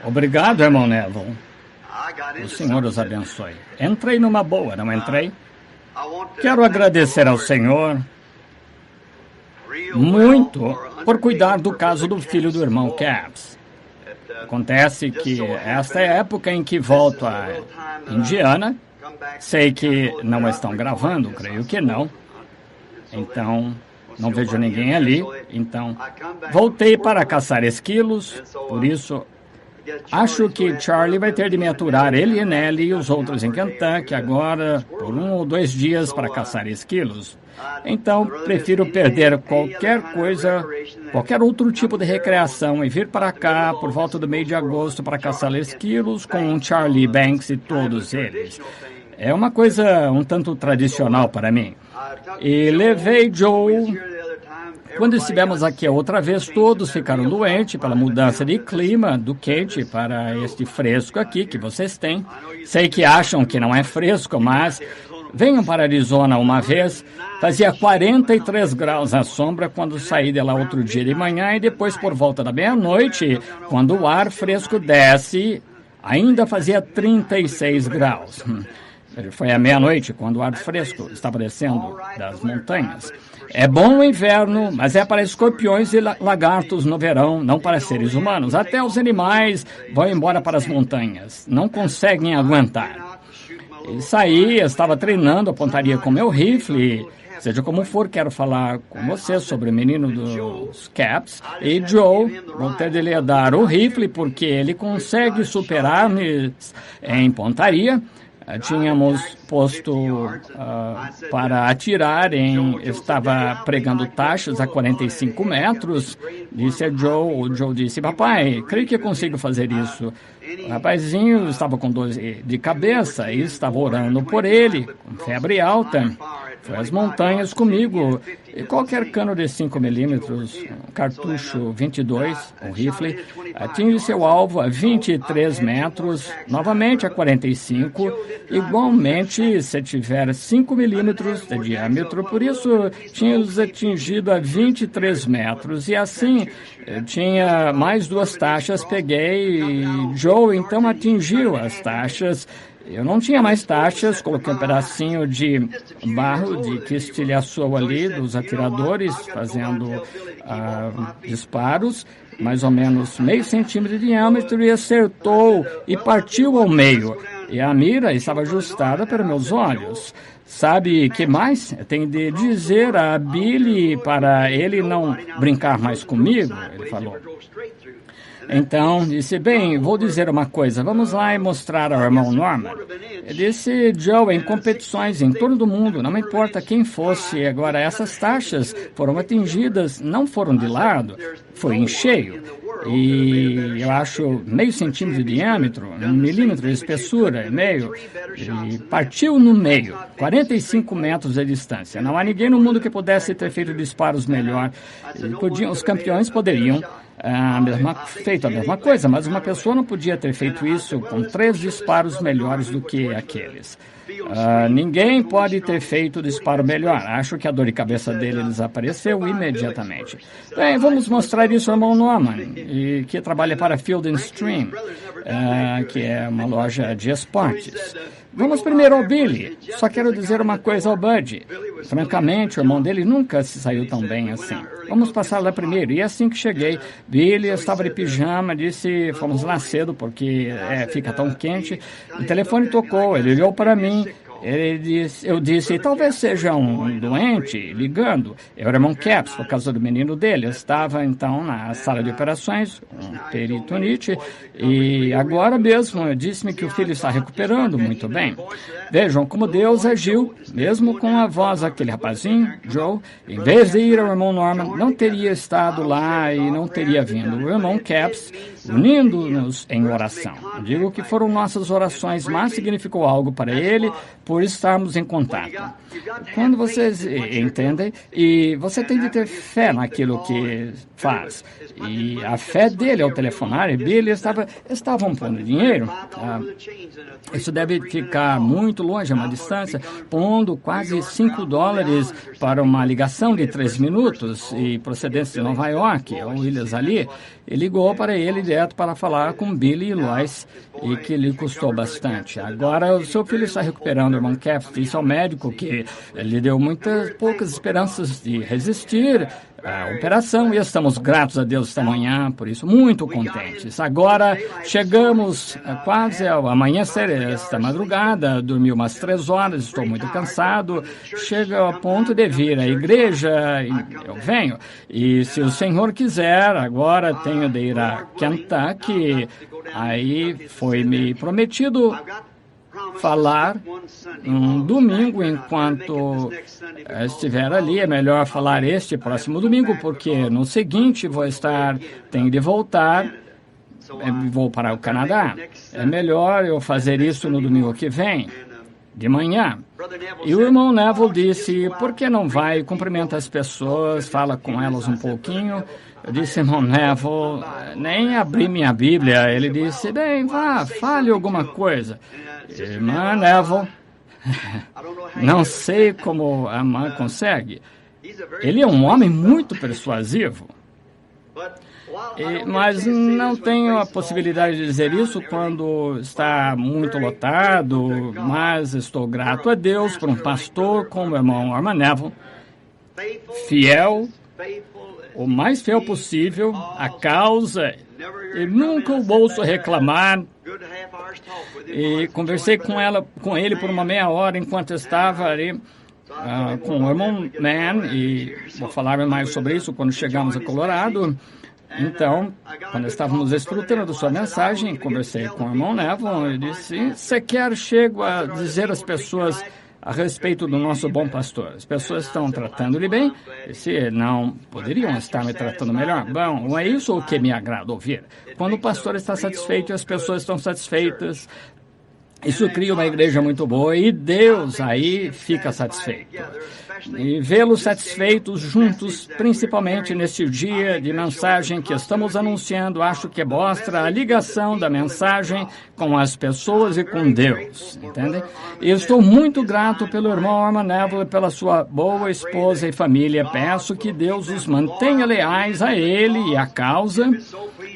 Obrigado, irmão Neville. O Senhor os abençoe. Entrei numa boa, não entrei? Quero agradecer ao Senhor muito por cuidar do caso do filho do irmão Capps. Acontece que esta é a época em que volto a Indiana. Sei que não estão gravando, creio que não. Então, não vejo ninguém ali. Então, voltei para caçar esquilos. Por isso, acho que Charlie vai ter de me aturar, ele e Nellie e os outros em Kentucky agora por 1 ou 2 dias para caçar esquilos. Então, prefiro perder qualquer coisa, qualquer outro tipo de recreação e vir para cá por volta do mês de agosto para caçar esquilos com Charlie Banks e todos eles. É uma coisa um tanto tradicional para mim. E levei Joe. Quando estivemos aqui a outra vez, todos ficaram doentes pela mudança de clima do quente para este fresco aqui que vocês têm. Sei que acham que não é fresco, mas venham para Arizona uma vez. Fazia 43 graus à sombra quando saí de lá outro dia de manhã e depois por volta da meia-noite, quando o ar fresco desce, ainda fazia 36 graus. Foi à meia-noite, quando o ar fresco estava descendo das montanhas. É bom o inverno, mas é para escorpiões e lagartos no verão, não para seres humanos. Até os animais vão embora para as montanhas. Não conseguem aguentar. E saí, estava treinando a pontaria com meu rifle. Seja como for, quero falar com você sobre o menino dos Capps. E Joe, vou ter de lhe dar o rifle, porque ele consegue superar-me em pontaria. Tínhamos posto para atirar estava pregando taxas a 45 metros, disse a Joe. O Joe disse: papai, creio que eu consigo fazer isso. O rapazinho estava com dor de cabeça e estava orando por ele, com febre alta. Foi às montanhas comigo. E qualquer cano de 5 milímetros, um cartucho 22, um rifle, atinge seu alvo a 23 metros, novamente a 45, igualmente se tiver 5 milímetros de diâmetro. Por isso, tínhamos atingido a 23 metros. E assim, tinha mais 2 taxas, peguei e Joe então atingiu as taxas. Eu não tinha mais taxas, coloquei um pedacinho de barro que estilhaçou ali dos atiradores, fazendo disparos, mais ou menos meio centímetro de diâmetro, e acertou e partiu ao meio. E a mira estava ajustada para meus olhos. Sabe que mais? Tenho de dizer a Billy para ele não brincar mais comigo, ele falou. Então, disse, bem, vou dizer uma coisa, vamos lá e mostrar ao irmão Norman. Ele disse, Joe, em competições em todo o mundo, não importa quem fosse, agora essas taxas foram atingidas, não foram de lado, foi em cheio. E eu acho meio centímetro de diâmetro, 1 milímetro de espessura, meio, e partiu no meio, 45 metros de distância. Não há ninguém no mundo que pudesse ter feito disparos melhor. Os campeões poderiam feito a mesma coisa, mas uma pessoa não podia ter feito isso com 3 disparos melhores do que aqueles. Ninguém pode ter feito o disparo melhor. Acho que a dor de cabeça dele desapareceu imediatamente. Bem, vamos mostrar isso ao irmão Norman, que trabalha para Field & Stream, que é uma loja de esportes. Vamos primeiro ao Billy. Só quero dizer uma coisa ao Bud. Francamente, o irmão dele nunca se saiu tão bem assim. Vamos passar lá primeiro. E assim que cheguei, Billy estava de pijama, disse, fomos lá cedo porque fica tão quente. O telefone tocou, ele olhou para mim. Eu disse, talvez seja um doente ligando. Eu era irmão Capps, por causa do menino dele. Eu estava, então, na sala de operações, com peritonite, e agora mesmo disse-me que o filho está recuperando muito bem. Vejam como Deus agiu, mesmo com a voz daquele rapazinho, Joe. Em vez de ir ao irmão Norman, não teria estado lá e não teria vindo. O irmão Capps, unindo-nos em oração. Digo que foram nossas orações, mas significou algo para ele, por estarmos em contato. Quando vocês entendem, e você tem de ter fé naquilo que faz. E a fé dele ao telefonar, e Billy estavam pondo dinheiro. Isso deve ficar muito longe, a uma distância, pondo quase $5 para uma ligação de 3 minutos e procedência de Nova York, o Willis ali. E ligou para ele direto para falar com Billy e Lois, e que lhe custou bastante. Agora, o seu filho está recuperando, o irmão Cap, disse ao médico que lhe deu poucas esperanças de resistir à operação, e estamos gratos a Deus esta manhã, por isso, muito contentes. Agora, chegamos quase ao amanhecer esta madrugada, dormi umas 3 horas, estou muito cansado, chega ao ponto de vir à igreja, e eu venho. E se o Senhor quiser, agora tenho de ir a Kentucky, aí foi me prometido falar um domingo enquanto estiver ali. É melhor falar este próximo domingo, porque no seguinte tenho de voltar, vou para o Canadá. É melhor eu fazer isso no domingo que vem, de manhã. E o irmão Neville disse, por que não vai e cumprimenta as pessoas, fala com elas um pouquinho. Eu disse, irmão Neville, nem abri minha Bíblia. Ele disse, bem, vá, fale alguma coisa. Irmã Neville, não sei como a irmã consegue. Ele é um homem muito persuasivo. Mas não tenho a possibilidade de dizer isso quando está muito lotado, mas estou grato a Deus por um pastor como o irmão Arman Neville, fiel, o mais fiel possível à causa, e nunca o ouço reclamar. E conversei com ele por uma meia hora enquanto estava ali com o irmão Mann, e vou falar mais sobre isso quando chegamos a Colorado. Então, quando estávamos estruturando sua mensagem, conversei com o irmão Neville e disse, chego a dizer às pessoas a respeito do nosso bom pastor. As pessoas estão tratando-lhe bem, e se não poderiam estar me tratando melhor. Bom, não é isso o que me agrada ouvir. Quando o pastor está satisfeito e as pessoas estão satisfeitas, isso cria uma igreja muito boa e Deus aí fica satisfeito. E vê-los satisfeitos juntos, principalmente neste dia de mensagem que estamos anunciando, acho que mostra a ligação da mensagem com as pessoas e com Deus, entende? E estou muito grato pelo irmão Arman Neville e pela sua boa esposa e família. Peço que Deus os mantenha leais a ele e à causa,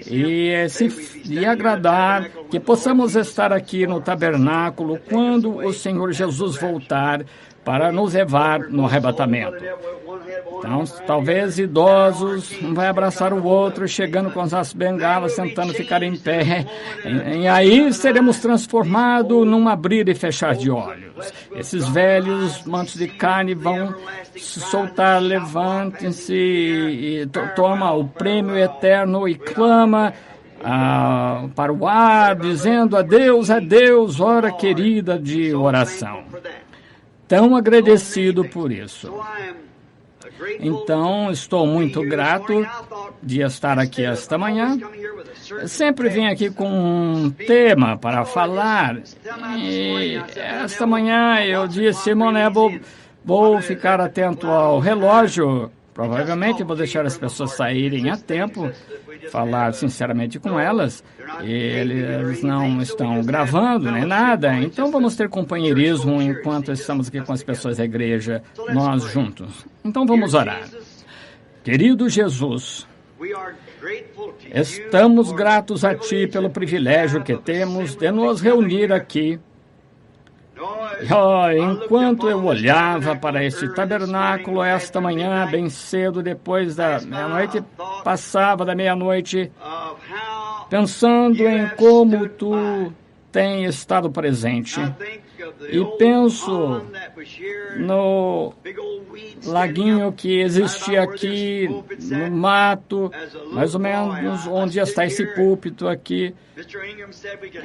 e se lhe agradar, que possamos estar aqui no tabernáculo quando o Senhor Jesus voltar para nos levar no arrebatamento. Então, talvez idosos, um vai abraçar o outro, chegando com as bengalas, tentando ficar em pé. E aí seremos transformados num abrir e fechar de olhos. Esses velhos mantos de carne vão se soltar, levantem-se e toma o prêmio eterno e clama para o ar, dizendo adeus, hora querida de oração. Tão agradecido por isso. Então, estou muito grato de estar aqui esta manhã. Sempre vim aqui com um tema para falar. E esta manhã eu disse, irmão Neville, vou ficar atento ao relógio. Provavelmente vou deixar as pessoas saírem a tempo, falar sinceramente com elas. Eles não estão gravando nem nada, então vamos ter companheirismo enquanto estamos aqui com as pessoas da igreja, nós juntos. Então vamos orar. Querido Jesus, estamos gratos a Ti pelo privilégio que temos de nos reunir aqui. Enquanto eu olhava para este tabernáculo esta manhã, bem cedo, depois da meia-noite, passava da meia-noite, pensando em como Tu tem estado presente. E penso no laguinho que existia aqui no mato, mais ou menos onde está esse púlpito aqui.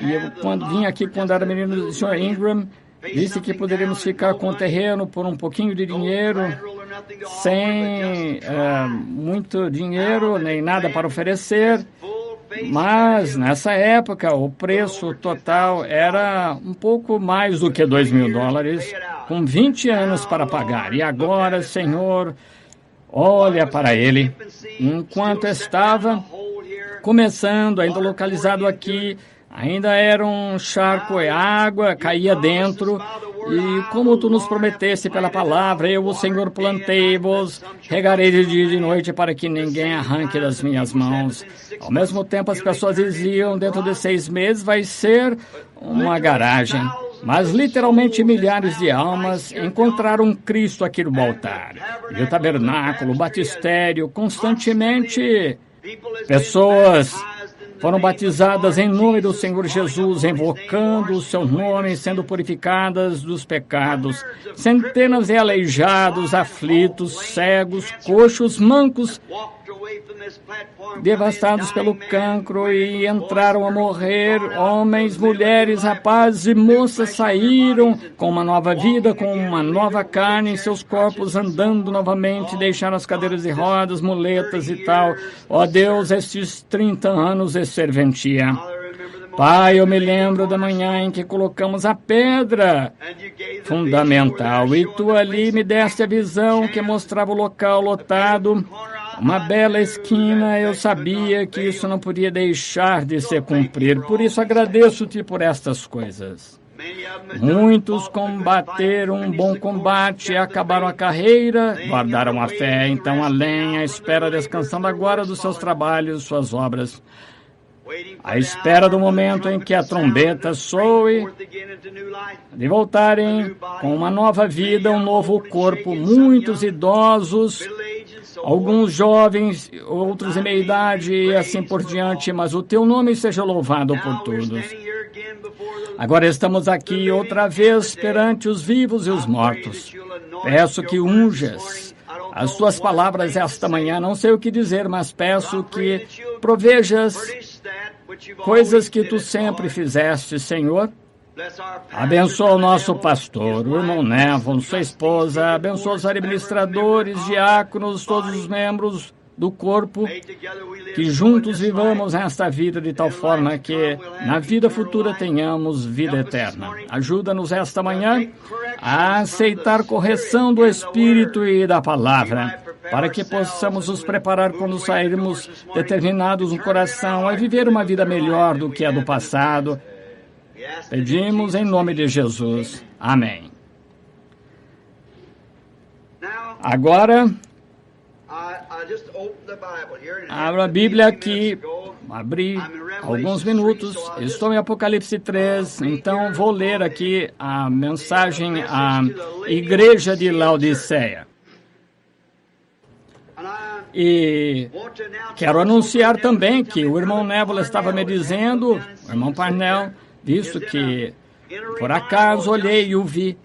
E eu, quando vim aqui, quando era menino, o Sr. Ingram disse que poderíamos ficar com o terreno por um pouquinho de dinheiro, sem muito dinheiro, nem nada para oferecer. Mas, nessa época, o preço total era um pouco mais do que $2.000, com 20 anos para pagar. E agora, Senhor, olha para ele. Enquanto estava começando, ainda localizado aqui, ainda era um charco e água caía dentro. E como tu nos prometeste pela palavra, eu, o Senhor, plantei-vos, regarei de dia e de noite para que ninguém arranque das minhas mãos. Ao mesmo tempo, as pessoas diziam, dentro de 6 meses vai ser uma garagem. Mas literalmente milhares de almas encontraram Cristo aqui no altar. E o tabernáculo, o batistério, constantemente pessoas foram batizadas em nome do Senhor Jesus, invocando o seu nome, sendo purificadas dos pecados. Centenas de aleijados, aflitos, cegos, coxos, mancos, devastados pelo cancro e entraram a morrer. Homens, mulheres, rapazes e moças saíram com uma nova vida, com uma nova carne em seus corpos, andando novamente, deixaram as cadeiras de rodas, muletas e tal. Ó Deus, estes 30 anos de serventia. Pai, eu me lembro da manhã em que colocamos a pedra fundamental e tu ali me deste a visão que mostrava o local lotado, uma bela esquina. Eu sabia que isso não podia deixar de se cumprir, por isso agradeço-te por estas coisas. Muitos combateram um bom combate, acabaram a carreira, guardaram a fé, então além, à espera, descansando agora dos seus trabalhos, suas obras, à espera do momento em que a trombeta soe, de voltarem com uma nova vida, um novo corpo, muitos idosos, alguns jovens, outros em meia-idade e assim por diante, mas o teu nome seja louvado por todos. Agora estamos aqui outra vez perante os vivos e os mortos. Peço que unjas as tuas palavras esta manhã, não sei o que dizer, mas peço que provejas coisas que tu sempre fizeste, Senhor. Abençoa o nosso pastor, o irmão Neville, sua esposa, abençoa os administradores, diáconos, todos os membros do corpo, que juntos vivamos esta vida de tal forma que na vida futura tenhamos vida eterna. Ajuda-nos esta manhã a aceitar correção do Espírito e da Palavra, para que possamos nos preparar quando sairmos determinados no coração a viver uma vida melhor do que a do passado. Pedimos em nome de Jesus. Amém. Agora, abra a Bíblia aqui, abri alguns minutos, estou em Apocalipse 3, então vou ler aqui a mensagem à Igreja de Laodiceia. E quero anunciar também que o irmão Neville estava me dizendo, o irmão Parnell, visto que por acaso olhei e o vi,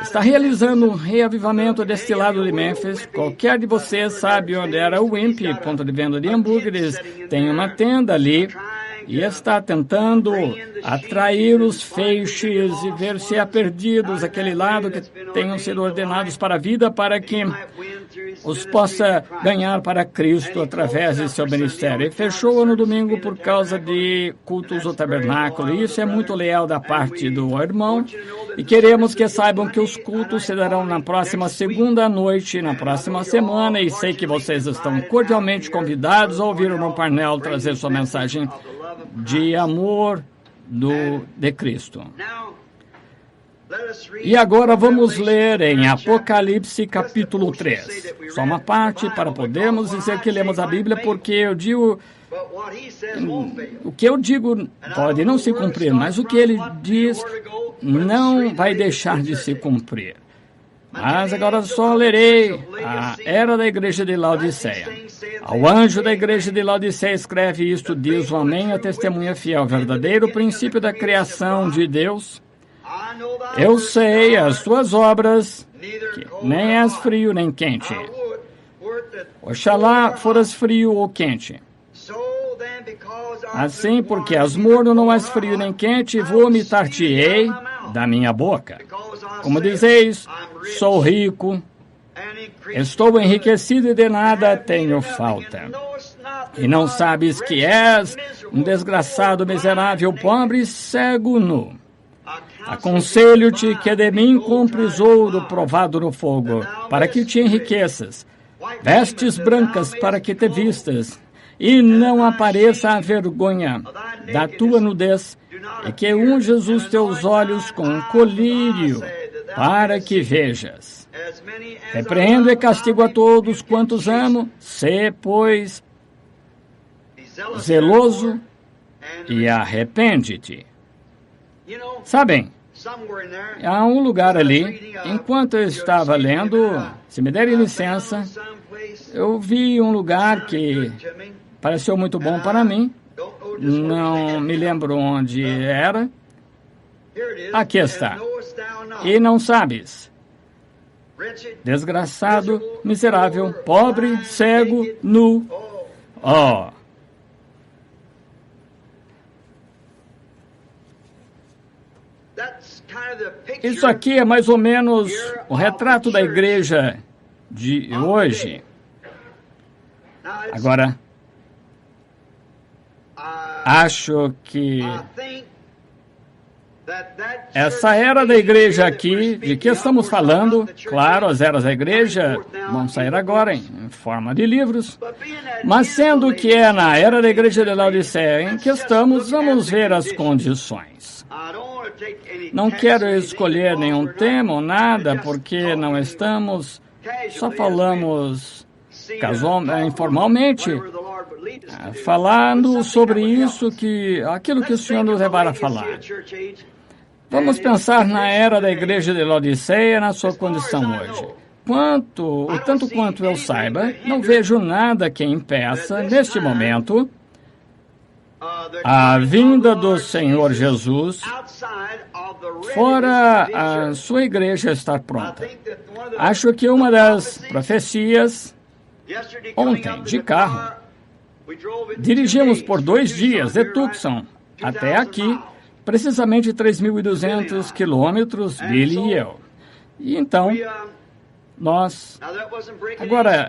está realizando um reavivamento deste lado de Memphis. Qualquer de vocês sabe onde era o Wimpy, ponto de venda de hambúrgueres. Tem uma tenda ali e está tentando atrair os feixes e ver se há perdidos aquele lado que tenham sido ordenados para a vida, para que os possa ganhar para Cristo através de seu ministério. E fechou no domingo por causa de cultos do tabernáculo. E isso é muito leal da parte do irmão. E queremos que saibam que os cultos se darão na próxima segunda noite, na próxima semana. E sei que vocês estão cordialmente convidados a ouvir o irmão Parnell trazer sua mensagem de amor de Cristo. E agora vamos ler em Apocalipse capítulo 3. Só uma parte para podermos dizer que lemos a Bíblia, porque eu digo, o que eu digo pode não se cumprir, mas o que ele diz não vai deixar de se cumprir. Mas agora só lerei a era da igreja de Laodiceia. Ao anjo da igreja de Laodiceia escreve isto, diz o Amém, a testemunha fiel, verdadeiro princípio da criação de Deus. Eu sei as tuas obras, que nem és frio nem quente. Oxalá foras frio ou quente. Assim, porque és morno, não és frio nem quente, vomitar-te-ei da minha boca. Como dizeis, sou rico, estou enriquecido e de nada tenho falta. E não sabes que és um desgraçado, miserável, pobre e cego nu. Aconselho-te que de mim compres ouro provado no fogo, para que te enriqueças, vestes brancas para que te vistas, e não apareça a vergonha da tua nudez, e que unjas os teus olhos com colírio, para que vejas. Repreendo e castigo a todos quantos amo, sê, pois, zeloso e arrepende-te. Sabem, há um lugar ali, enquanto eu estava lendo, se me derem licença, eu vi um lugar que pareceu muito bom para mim, não me lembro onde era. Aqui está. E não sabes, desgraçado, miserável, pobre, cego, nu. Oh! Isso aqui é mais ou menos o retrato da igreja de hoje. Agora, acho que essa era da igreja aqui, de que estamos falando, claro, as eras da igreja vão sair agora em forma de livros, mas sendo que é na era da igreja de Laodiceia em que estamos, vamos ver as condições. Não quero escolher nenhum tema ou nada, porque não estamos, só falamos informalmente, falando sobre isso, aquilo que o Senhor nos levar a falar. Vamos pensar na era da igreja de Laodiceia, na sua condição hoje. Tanto quanto eu saiba, não vejo nada que impeça, neste momento, a vinda do Senhor Jesus fora a sua igreja estar pronta. Acho que uma das profecias, ontem, de carro, dirigimos por 2 dias de Tucson até aqui, precisamente 3.200 quilômetros, Billy e eu. E então, agora,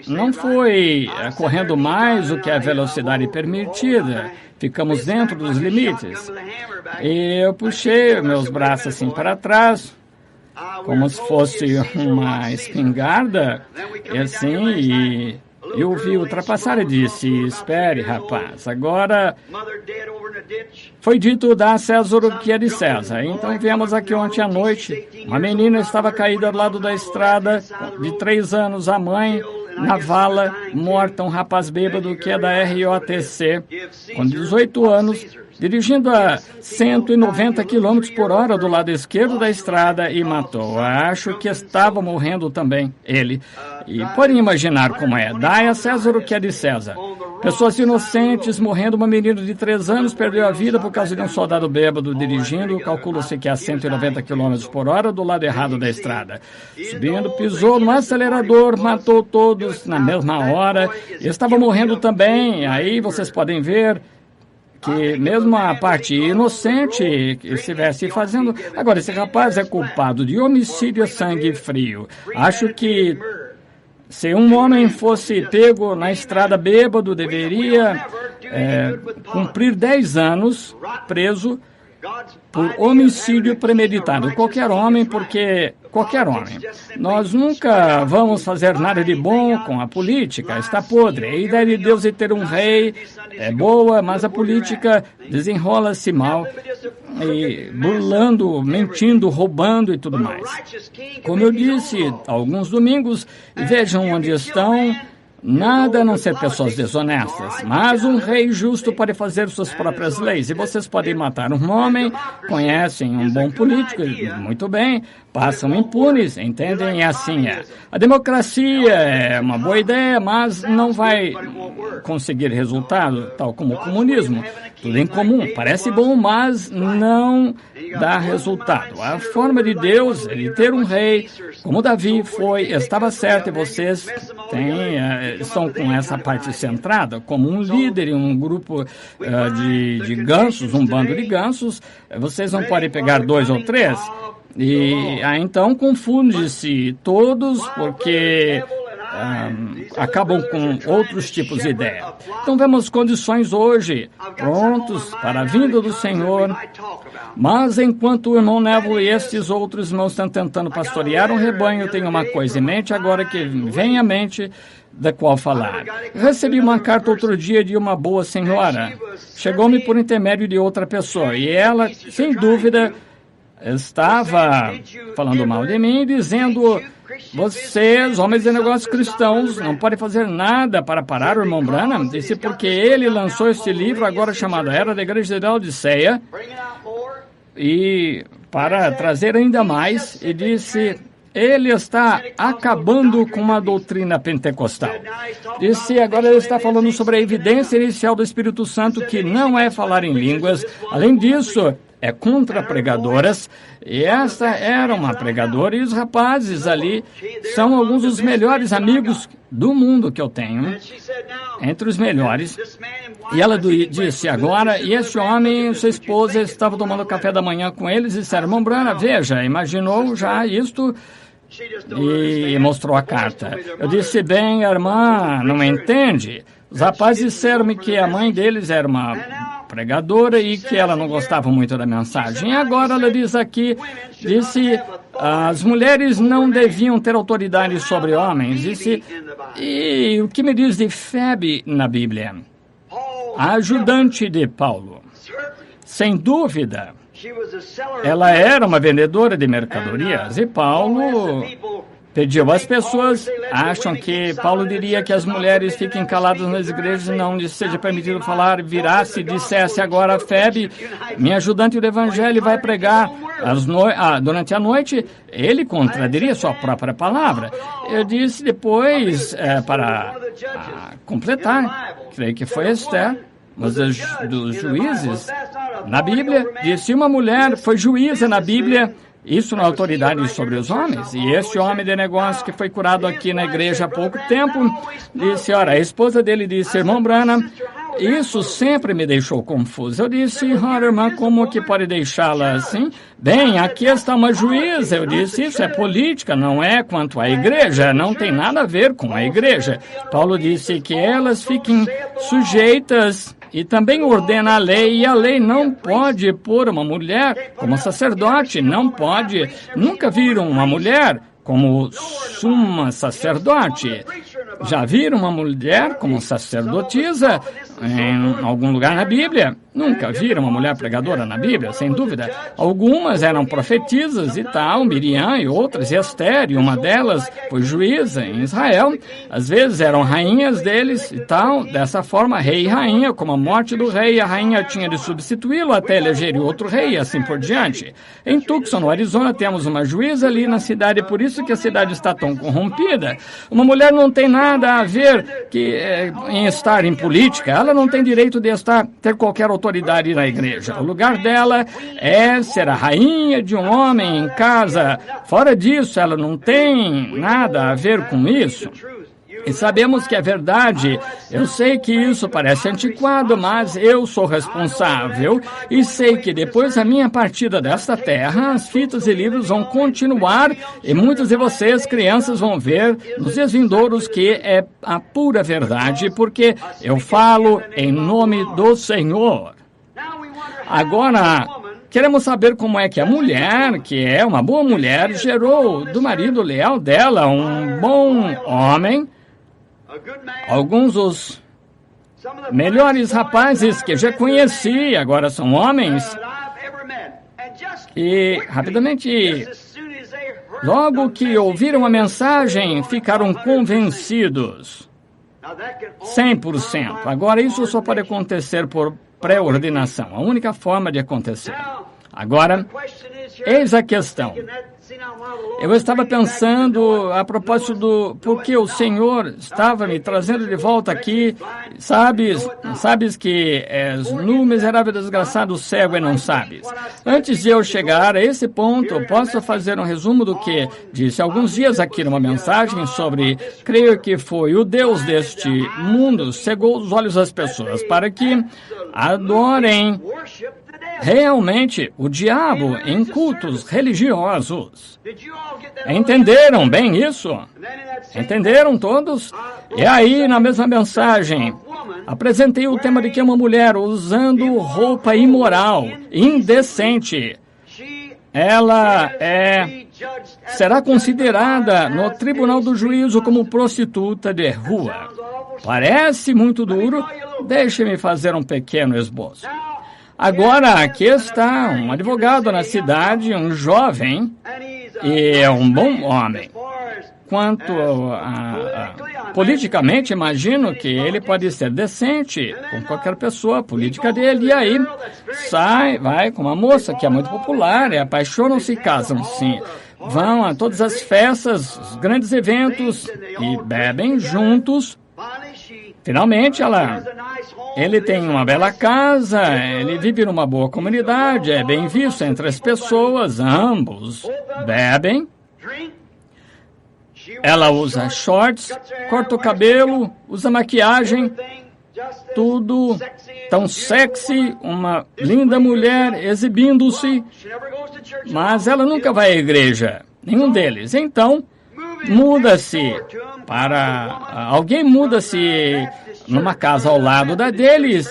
não foi correndo mais do que a velocidade permitida, ficamos dentro dos limites. E eu puxei meus braços assim para trás, como se fosse uma espingarda, e assim, e eu vi ultrapassar e disse: espere, rapaz, agora foi dito dar a César o que é de César. Então viemos aqui ontem à noite, uma menina estava caída ao lado da estrada, de 3 anos, a mãe na vala, morta, um rapaz bêbado que é da ROTC, com 18 anos, dirigindo a 190 km por hora do lado esquerdo da estrada e matou. Acho que estava morrendo também, ele. E podem imaginar como é. Dai a César o que é de César. Pessoas inocentes morrendo. Uma menina de 3 anos perdeu a vida por causa de um soldado bêbado dirigindo. Calcula-se que a 190 km por hora do lado errado da estrada. Subindo, pisou no acelerador, matou todos na mesma hora. Estava morrendo também. Aí vocês podem ver que mesmo a parte inocente que estivesse fazendo... Agora, esse rapaz é culpado de homicídio a sangue frio. Acho que se um homem fosse pego na estrada bêbado, deveria cumprir 10 anos preso por homicídio premeditado. Qualquer homem, porque qualquer homem. Nós nunca vamos fazer nada de bom com a política, está podre. A ideia de Deus é ter um rei é boa, mas a política desenrola-se mal, e burlando, mentindo, roubando e tudo mais. Como eu disse, alguns domingos, vejam onde estão. Nada a não ser pessoas desonestas, mas um rei justo pode fazer suas próprias leis. E vocês podem matar um homem, conhecem um bom político, muito bem, passam impunes, entendem? E assim é. A democracia é uma boa ideia, mas não vai conseguir resultado, tal como o comunismo. Tudo em comum, parece bom, mas não dá resultado. A forma de Deus é de ter um rei, como Davi estava certo, e vocês estão com essa parte centrada, como um líder em um grupo de gansos, um bando de gansos, vocês não podem pegar 2 ou 3, e então confunde-se todos, porque acabam com outros tipos de ideia. Então vemos condições hoje, prontos para a vinda do Senhor, mas enquanto o irmão Neville e estes outros irmãos estão tentando pastorear um rebanho, eu tenho uma coisa em mente agora que vem à mente, da qual falar. Recebi uma carta outro dia de uma boa senhora. Chegou-me por intermédio de outra pessoa, e ela, sem dúvida, estava falando mal de mim, dizendo: vocês, homens de negócios cristãos, não podem fazer nada para parar o irmão Branham. Disse porque ele lançou este livro agora chamado Era da Igreja de Laodiceia, e para trazer ainda mais, e disse: ele está acabando com a doutrina pentecostal. Disse, agora ele está falando sobre a evidência inicial do Espírito Santo, que não é falar em línguas. Além disso, é contra pregadoras, e esta era uma pregadora, e os rapazes ali são alguns dos melhores amigos do mundo que eu tenho, entre os melhores. E ela disse agora, e esse homem e sua esposa estavam tomando café da manhã com eles, e disseram: irmão Branham, veja, imaginou já isto? E mostrou a carta. Eu disse: bem, a irmã não entende. Os rapazes disseram-me que a mãe deles era uma pregadora e que ela não gostava muito da mensagem. E agora ela diz aqui, disse, as mulheres não deviam ter autoridade sobre homens. Disse, e o que me diz de Febe na Bíblia? A ajudante de Paulo. Sem dúvida, ela era uma vendedora de mercadorias, e Paulo pediu. As pessoas acham que Paulo diria que as mulheres fiquem caladas nas igrejas e não lhes seja permitido falar. Virasse e dissesse agora: Febe, minha ajudante do evangelho, vai pregar durante a noite, ele contradiria sua própria palavra. Eu disse depois, para completar, creio que foi Esther, mas dos juízes, na Bíblia, disse: uma mulher foi juíza na Bíblia. Isso na autoridade sobre os homens. E esse homem de negócio que foi curado aqui na igreja há pouco tempo, disse, ora, a esposa dele disse: irmão Branham, isso sempre me deixou confuso. Eu disse: ora, irmã, como que pode deixá-la assim? Bem, aqui está uma juíza. Eu disse: isso é política, não é quanto à igreja, não tem nada a ver com a igreja. Paulo disse que elas fiquem sujeitas, e também ordena a lei, e a lei não pode pôr uma mulher como sacerdote, não pode. Nunca viram uma mulher como suma sacerdote. Já viram uma mulher como sacerdotisa em algum lugar na Bíblia? Nunca viram uma mulher pregadora na Bíblia, sem dúvida. Algumas eram profetisas e tal, Miriam e outras, e Esther, e uma delas foi juíza em Israel. Às vezes eram rainhas deles e tal, dessa forma, rei e rainha. Com a morte do rei, a rainha tinha de substituí-lo até eleger outro rei, e assim por diante. Em Tucson, no Arizona, temos uma juíza ali na cidade, por isso que a cidade está tão corrompida. Uma mulher não tem nada a ver em estar em política, ela não tem direito de ter qualquer autoridade na igreja. O lugar dela é ser a rainha de um homem em casa. Fora disso, ela não tem nada a ver com isso. E sabemos que é verdade. Eu sei que isso parece antiquado, mas eu sou responsável e sei que depois da minha partida desta terra, as fitas e livros vão continuar e muitos de vocês, crianças, vão ver nos dias vindouros que é a pura verdade, porque eu falo em nome do Senhor. Agora, queremos saber como é que a mulher, que é uma boa mulher, gerou do marido leal dela um bom homem. Alguns dos melhores rapazes que já conheci agora são homens. E, rapidamente, logo que ouviram a mensagem, ficaram convencidos. 100%. Agora, isso só pode acontecer por pré-ordenação. A única forma de acontecer. Agora, eis a questão. Eu estava pensando a propósito do porque o Senhor estava me trazendo de volta aqui. Sabes que és nu, miserável, desgraçado, cego e não sabes. Antes de eu chegar a esse ponto, eu posso fazer um resumo do que disse alguns dias aqui numa mensagem sobre, creio que foi o Deus deste mundo, cegou os olhos das pessoas para que adorem realmente o diabo em cultos religiosos. Entenderam bem isso? Entenderam todos? E aí, na mesma mensagem, apresentei o tema de que uma mulher usando roupa imoral, indecente, ela será considerada no tribunal do juízo como prostituta de rua. Parece muito duro? Deixe-me fazer um pequeno esboço. Agora, aqui está um advogado na cidade, um jovem, e é um bom homem. Quanto politicamente, imagino que ele pode ser decente com qualquer pessoa política dele. E aí, vai com uma moça que é muito popular, e apaixonam-se e casam-se. Vão a todas as festas, os grandes eventos, e bebem juntos. Finalmente, ele tem uma bela casa, ele vive numa boa comunidade, é bem visto entre as pessoas, ambos bebem. Ela usa shorts, corta o cabelo, usa maquiagem, tudo tão sexy, uma linda mulher exibindo-se, mas ela nunca vai à igreja, nenhum deles. Então, alguém muda-se numa casa ao lado da deles,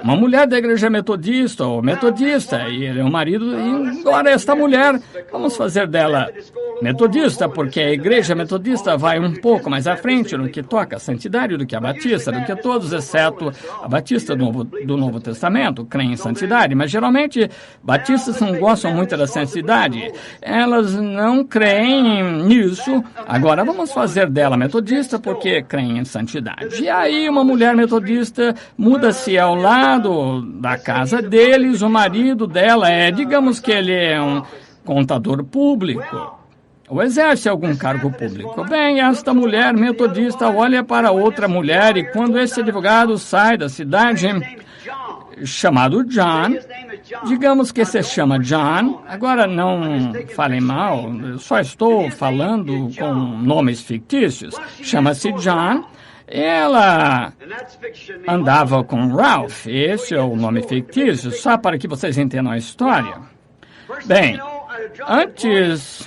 uma mulher da igreja metodista ou metodista, e ele é o marido, e agora esta mulher, vamos fazer dela metodista, porque a igreja metodista vai um pouco mais à frente no que toca a santidade do que a batista, do que todos, exceto a batista do Novo Testamento, creem em santidade, mas geralmente batistas não gostam muito da santidade, elas não creem nisso. Agora vamos fazer dela metodista porque creem em santidade. E aí uma mulher metodista muda-se ao lado da casa deles, o marido dela digamos que ele é um contador público, ou exerce algum cargo público. Bem, esta mulher metodista olha para outra mulher e quando esse advogado sai da cidade, chamado John, digamos que se chama John, agora não falem mal, só estou falando com nomes fictícios, chama-se John. Ela andava com Ralph, esse é o nome fictício, só para que vocês entendam a história. Bem, antes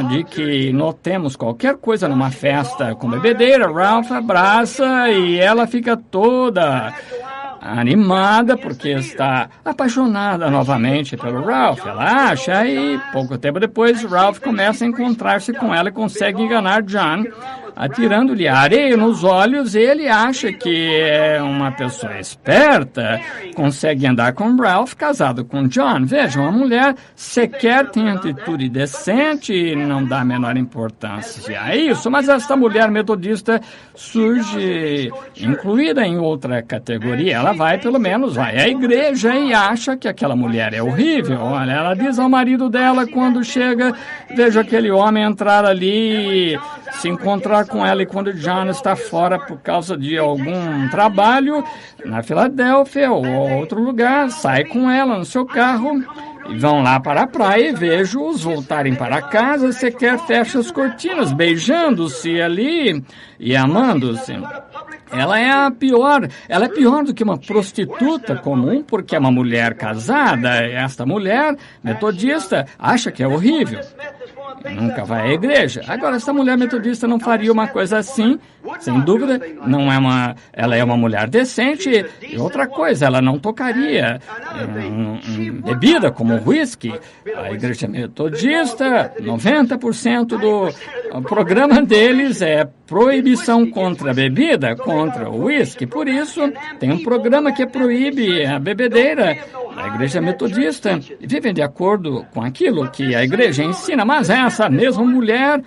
de que notemos qualquer coisa numa festa com bebedeira, Ralph abraça e ela fica toda animada porque está apaixonada novamente pelo Ralph. Ela acha e pouco tempo depois Ralph começa a encontrar-se com ela e consegue enganar John, atirando-lhe areia nos olhos. Ele acha que é uma pessoa esperta, consegue andar com Ralph, casado com John. Vejam, a mulher sequer tem atitude decente e não dá a menor importância a isso, mas esta mulher metodista surge incluída em outra categoria. Ela pelo menos vai à igreja e acha que aquela mulher é horrível. Olha, ela diz ao marido dela quando chega, veja aquele homem entrar ali, se encontrar com ela, e quando John está fora por causa de algum trabalho na Filadélfia ou outro lugar, sai com ela no seu carro e vão lá para a praia e vejo-os voltarem para casa, sequer fecha as cortinas, beijando-se ali e amando-se. Ela é pior do que uma prostituta comum, porque é uma mulher casada. Esta mulher metodista acha que é horrível, nunca vai à igreja. Agora, esta mulher metodista não faria uma coisa assim, sem dúvida. Ela é uma mulher decente. E outra coisa, ela não tocaria bebida como whisky. A igreja metodista, 90% do programa deles é proibição contra a bebida, contra o whisky. Por isso, tem um programa que proíbe a bebedeira. A igreja metodista vivem de acordo com aquilo que a igreja ensina, mas essa mesma mulher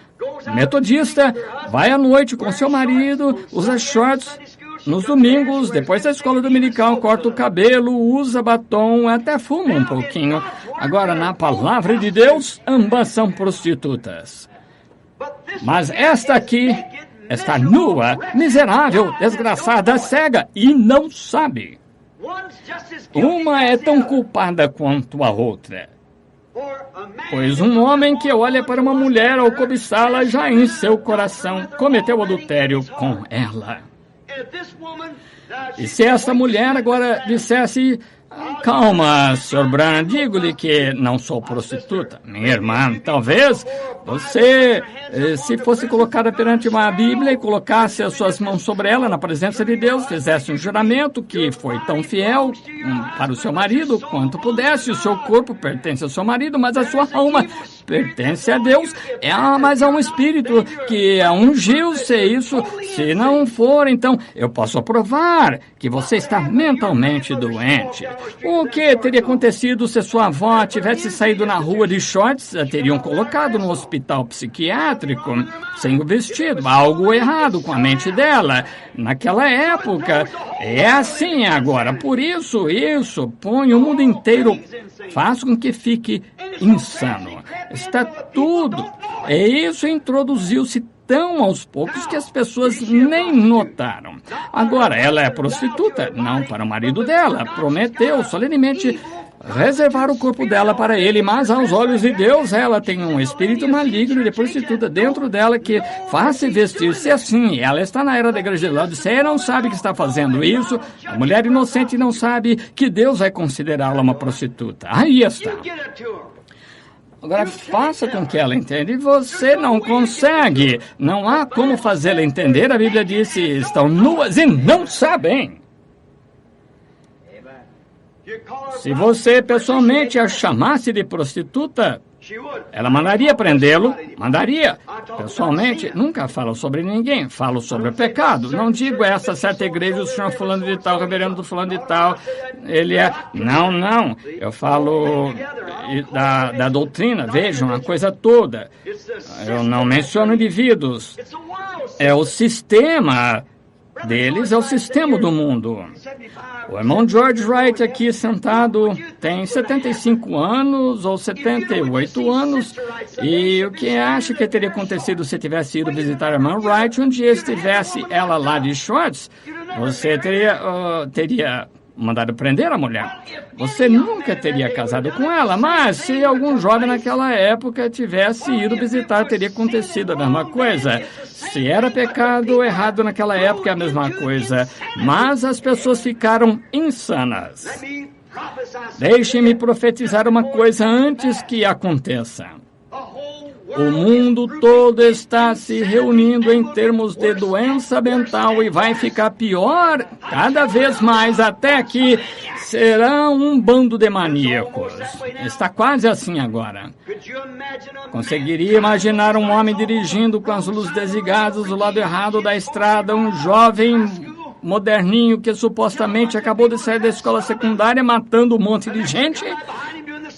metodista vai à noite com seu marido, usa shorts nos domingos, depois da escola dominical, corta o cabelo, usa batom, até fuma um pouquinho. Agora, na palavra de Deus, ambas são prostitutas. Mas esta aqui está nua, miserável, desgraçada, cega e não sabe. Uma é tão culpada quanto a outra. Pois um homem que olha para uma mulher ao cobiçá-la já em seu coração cometeu adultério com ela. E se essa mulher agora dissesse, Calma, Sr. Branham, digo-lhe que não sou prostituta. Minha irmã, talvez você, se fosse colocada perante uma Bíblia e colocasse as suas mãos sobre ela na presença de Deus, fizesse um juramento que foi tão fiel para o seu marido quanto pudesse. O seu corpo pertence ao seu marido, mas a sua alma pertence a Deus. Mas há um espírito que a ungiu, se não for, então eu posso provar que você está mentalmente doente. O que teria acontecido se sua avó tivesse saído na rua de shorts? A teriam colocado no hospital psiquiátrico sem o vestido. Algo errado com a mente dela. Naquela época, é assim agora. Por isso põe o mundo inteiro, faz com que fique insano. Está tudo. Isso introduziu-se tão aos poucos que as pessoas nem notaram. Agora, ela é prostituta? Não, para o marido dela. Prometeu solenemente reservar o corpo dela para ele, mas aos olhos de Deus ela tem um espírito maligno de prostituta dentro dela que faz-se vestir-se assim. Ela está na era da igreja de Laodiceia, não sabe que está fazendo isso. A mulher inocente não sabe que Deus vai considerá-la uma prostituta. Aí está. Agora, faça com que ela entenda. E você não consegue. Não há como fazê-la entender. A Bíblia disse, estão nuas e não sabem. Se você pessoalmente a chamasse de prostituta, ela mandaria prendê-lo, mandaria. Pessoalmente, nunca falo sobre ninguém, falo sobre o pecado. Não digo essa certa igreja, o senhor fulano de tal, o reverendo fulano de tal, ele é... Não. Eu falo da doutrina, vejam, a coisa toda. Eu não menciono indivíduos. É o sistema deles, é o sistema do mundo. O irmão George Wright aqui sentado tem 75 anos ou 78 anos. E o que acha que teria acontecido se tivesse ido visitar a irmã Wright? Um dia estivesse ela lá de shorts, você teria mandado prender a mulher. Você nunca teria casado com ela, mas se algum jovem naquela época tivesse ido visitar, teria acontecido a mesma coisa. Se era pecado ou errado naquela época, é a mesma coisa. Mas as pessoas ficaram insanas. Deixem-me profetizar uma coisa antes que aconteça. O mundo todo está se reunindo em termos de doença mental e vai ficar pior cada vez mais, até que será um bando de maníacos. Está quase assim agora. Conseguiria imaginar um homem dirigindo com as luzes desligadas do lado errado da estrada, um jovem moderninho que supostamente acabou de sair da escola secundária matando um monte de gente?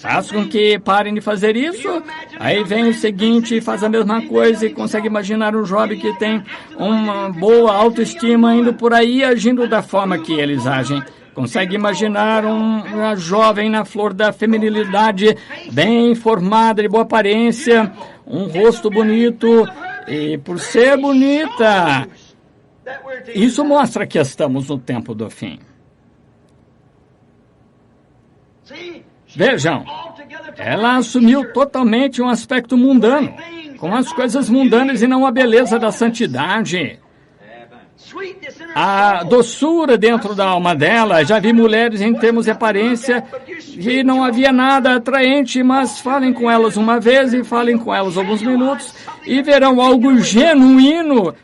Faz com que parem de fazer isso. Aí vem o seguinte, faz a mesma coisa e consegue imaginar um jovem que tem uma boa autoestima indo por aí agindo da forma que eles agem. Consegue imaginar uma jovem na flor da feminilidade, bem formada, de boa aparência, um rosto bonito e por ser bonita. Isso mostra que estamos no tempo do fim. Vejam, ela assumiu totalmente um aspecto mundano, com as coisas mundanas e não a beleza da santidade. A doçura dentro da alma dela, já vi mulheres em termos de aparência que não havia nada atraente, mas falem com elas uma vez e falem com elas alguns minutos e verão algo genuíno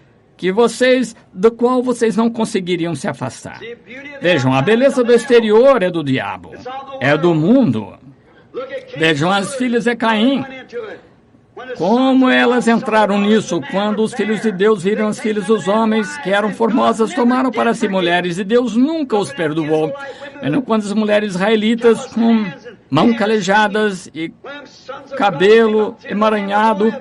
do qual vocês não conseguiriam se afastar. Vejam, a beleza do exterior é do diabo, é do mundo. Vejam as filhas de Caim, como elas entraram nisso quando os filhos de Deus viram as filhas dos homens que eram formosas, tomaram para si mulheres e Deus nunca os perdoou. Quando as mulheres israelitas com mãos calejadas e cabelo emaranhado,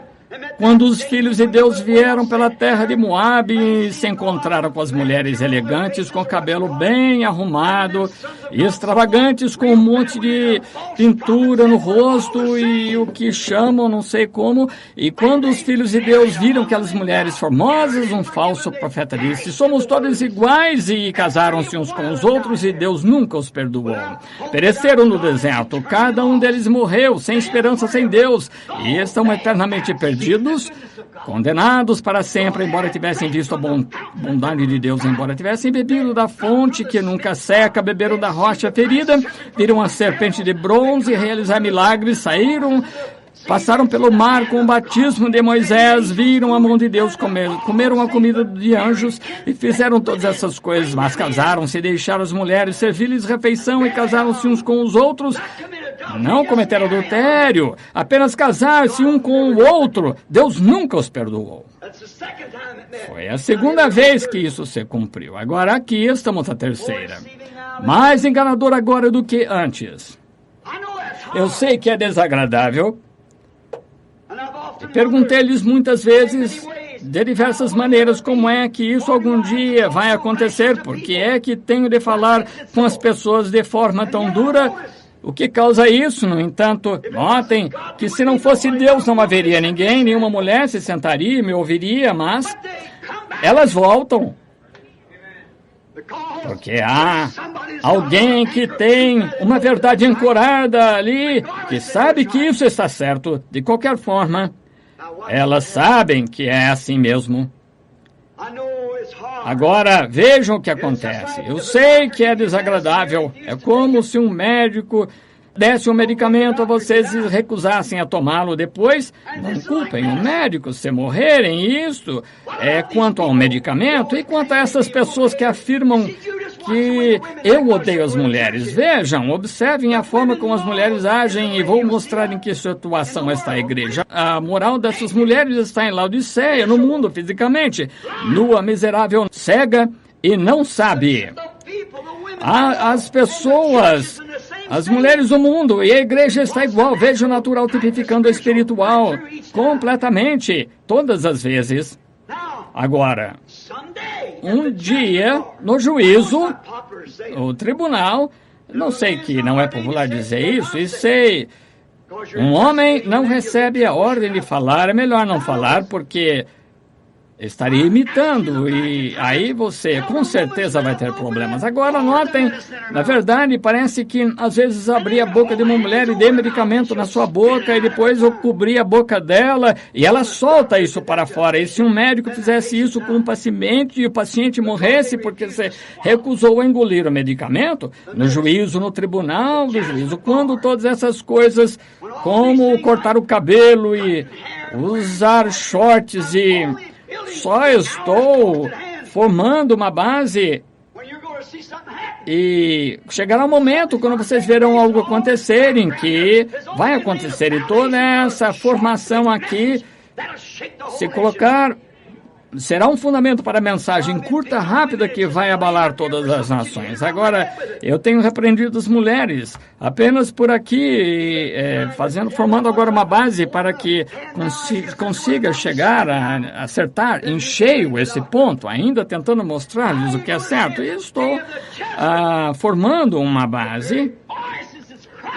quando os filhos de Deus vieram pela terra de Moabe e se encontraram com as mulheres elegantes, com o cabelo bem arrumado, e extravagantes, com um monte de pintura no rosto e o que chamam, não sei como, e quando os filhos de Deus viram aquelas mulheres formosas, um falso profeta disse, somos todos iguais, e casaram-se uns com os outros, e Deus nunca os perdoou. Pereceram no deserto, cada um deles morreu, sem esperança, sem Deus, e estão eternamente perdidos, Condenados para sempre, embora tivessem visto a bondade de Deus, embora tivessem bebido da fonte que nunca seca, beberam da rocha ferida, viram a serpente de bronze realizar milagres, passaram pelo mar com o batismo de Moisés, viram a mão de Deus, comeram a comida de anjos e fizeram todas essas coisas, mas casaram-se, deixaram as mulheres servir-lhes refeição e casaram-se uns com os outros. Não cometeram adultério, apenas casaram-se um com o outro. Deus nunca os perdoou. Foi a segunda vez que isso se cumpriu. Agora aqui estamos a terceira. Mais enganador agora do que antes. Eu sei que é desagradável. Perguntei-lhes muitas vezes, de diversas maneiras, como é que isso algum dia vai acontecer, porque é que tenho de falar com as pessoas de forma tão dura. O que causa isso? No entanto, notem que se não fosse Deus não haveria ninguém, nenhuma mulher se sentaria e me ouviria, mas elas voltam. Porque há alguém que tem uma verdade ancorada ali, que sabe que isso está certo. De qualquer forma, elas sabem que é assim mesmo. Agora, vejam o que acontece. Eu sei que é desagradável. É como se um médico desse um medicamento a vocês e recusassem a tomá-lo depois. Não culpem o médico se morrerem. Isso é quanto ao medicamento e quanto a essas pessoas que afirmam que eu odeio as mulheres. Vejam, observem a forma como as mulheres agem e vou mostrar em que situação está a igreja. A moral dessas mulheres está em Laodiceia, no mundo, fisicamente. Nua, miserável, cega e não sabe. As pessoas, as mulheres do mundo, e a igreja está igual. Veja o natural tipificando o espiritual. Completamente, todas as vezes. Agora, um dia, no juízo, o tribunal, não sei que não é popular dizer isso, e sei, um homem não recebe a ordem de falar, é melhor não falar, porque estaria imitando, e aí você com certeza vai ter problemas. Agora, notem, na verdade, parece que às vezes abrir a boca de uma mulher e dê medicamento na sua boca, e depois eu cobrir a boca dela, e ela solta isso para fora. E se um médico fizesse isso com um paciente, e o paciente morresse porque você recusou a engolir o medicamento, no juízo, no tribunal do juízo, quando todas essas coisas, como cortar o cabelo e usar shorts e só estou formando uma base e chegará um momento quando vocês verão algo acontecer em que vai acontecer e toda essa formação aqui se colocar será um fundamento para a mensagem curta, rápida, que vai abalar todas as nações. Agora, eu tenho repreendido as mulheres apenas por aqui, formando agora uma base para que consiga chegar a acertar em cheio esse ponto, ainda tentando mostrar-lhes o que é certo. E estou formando uma base.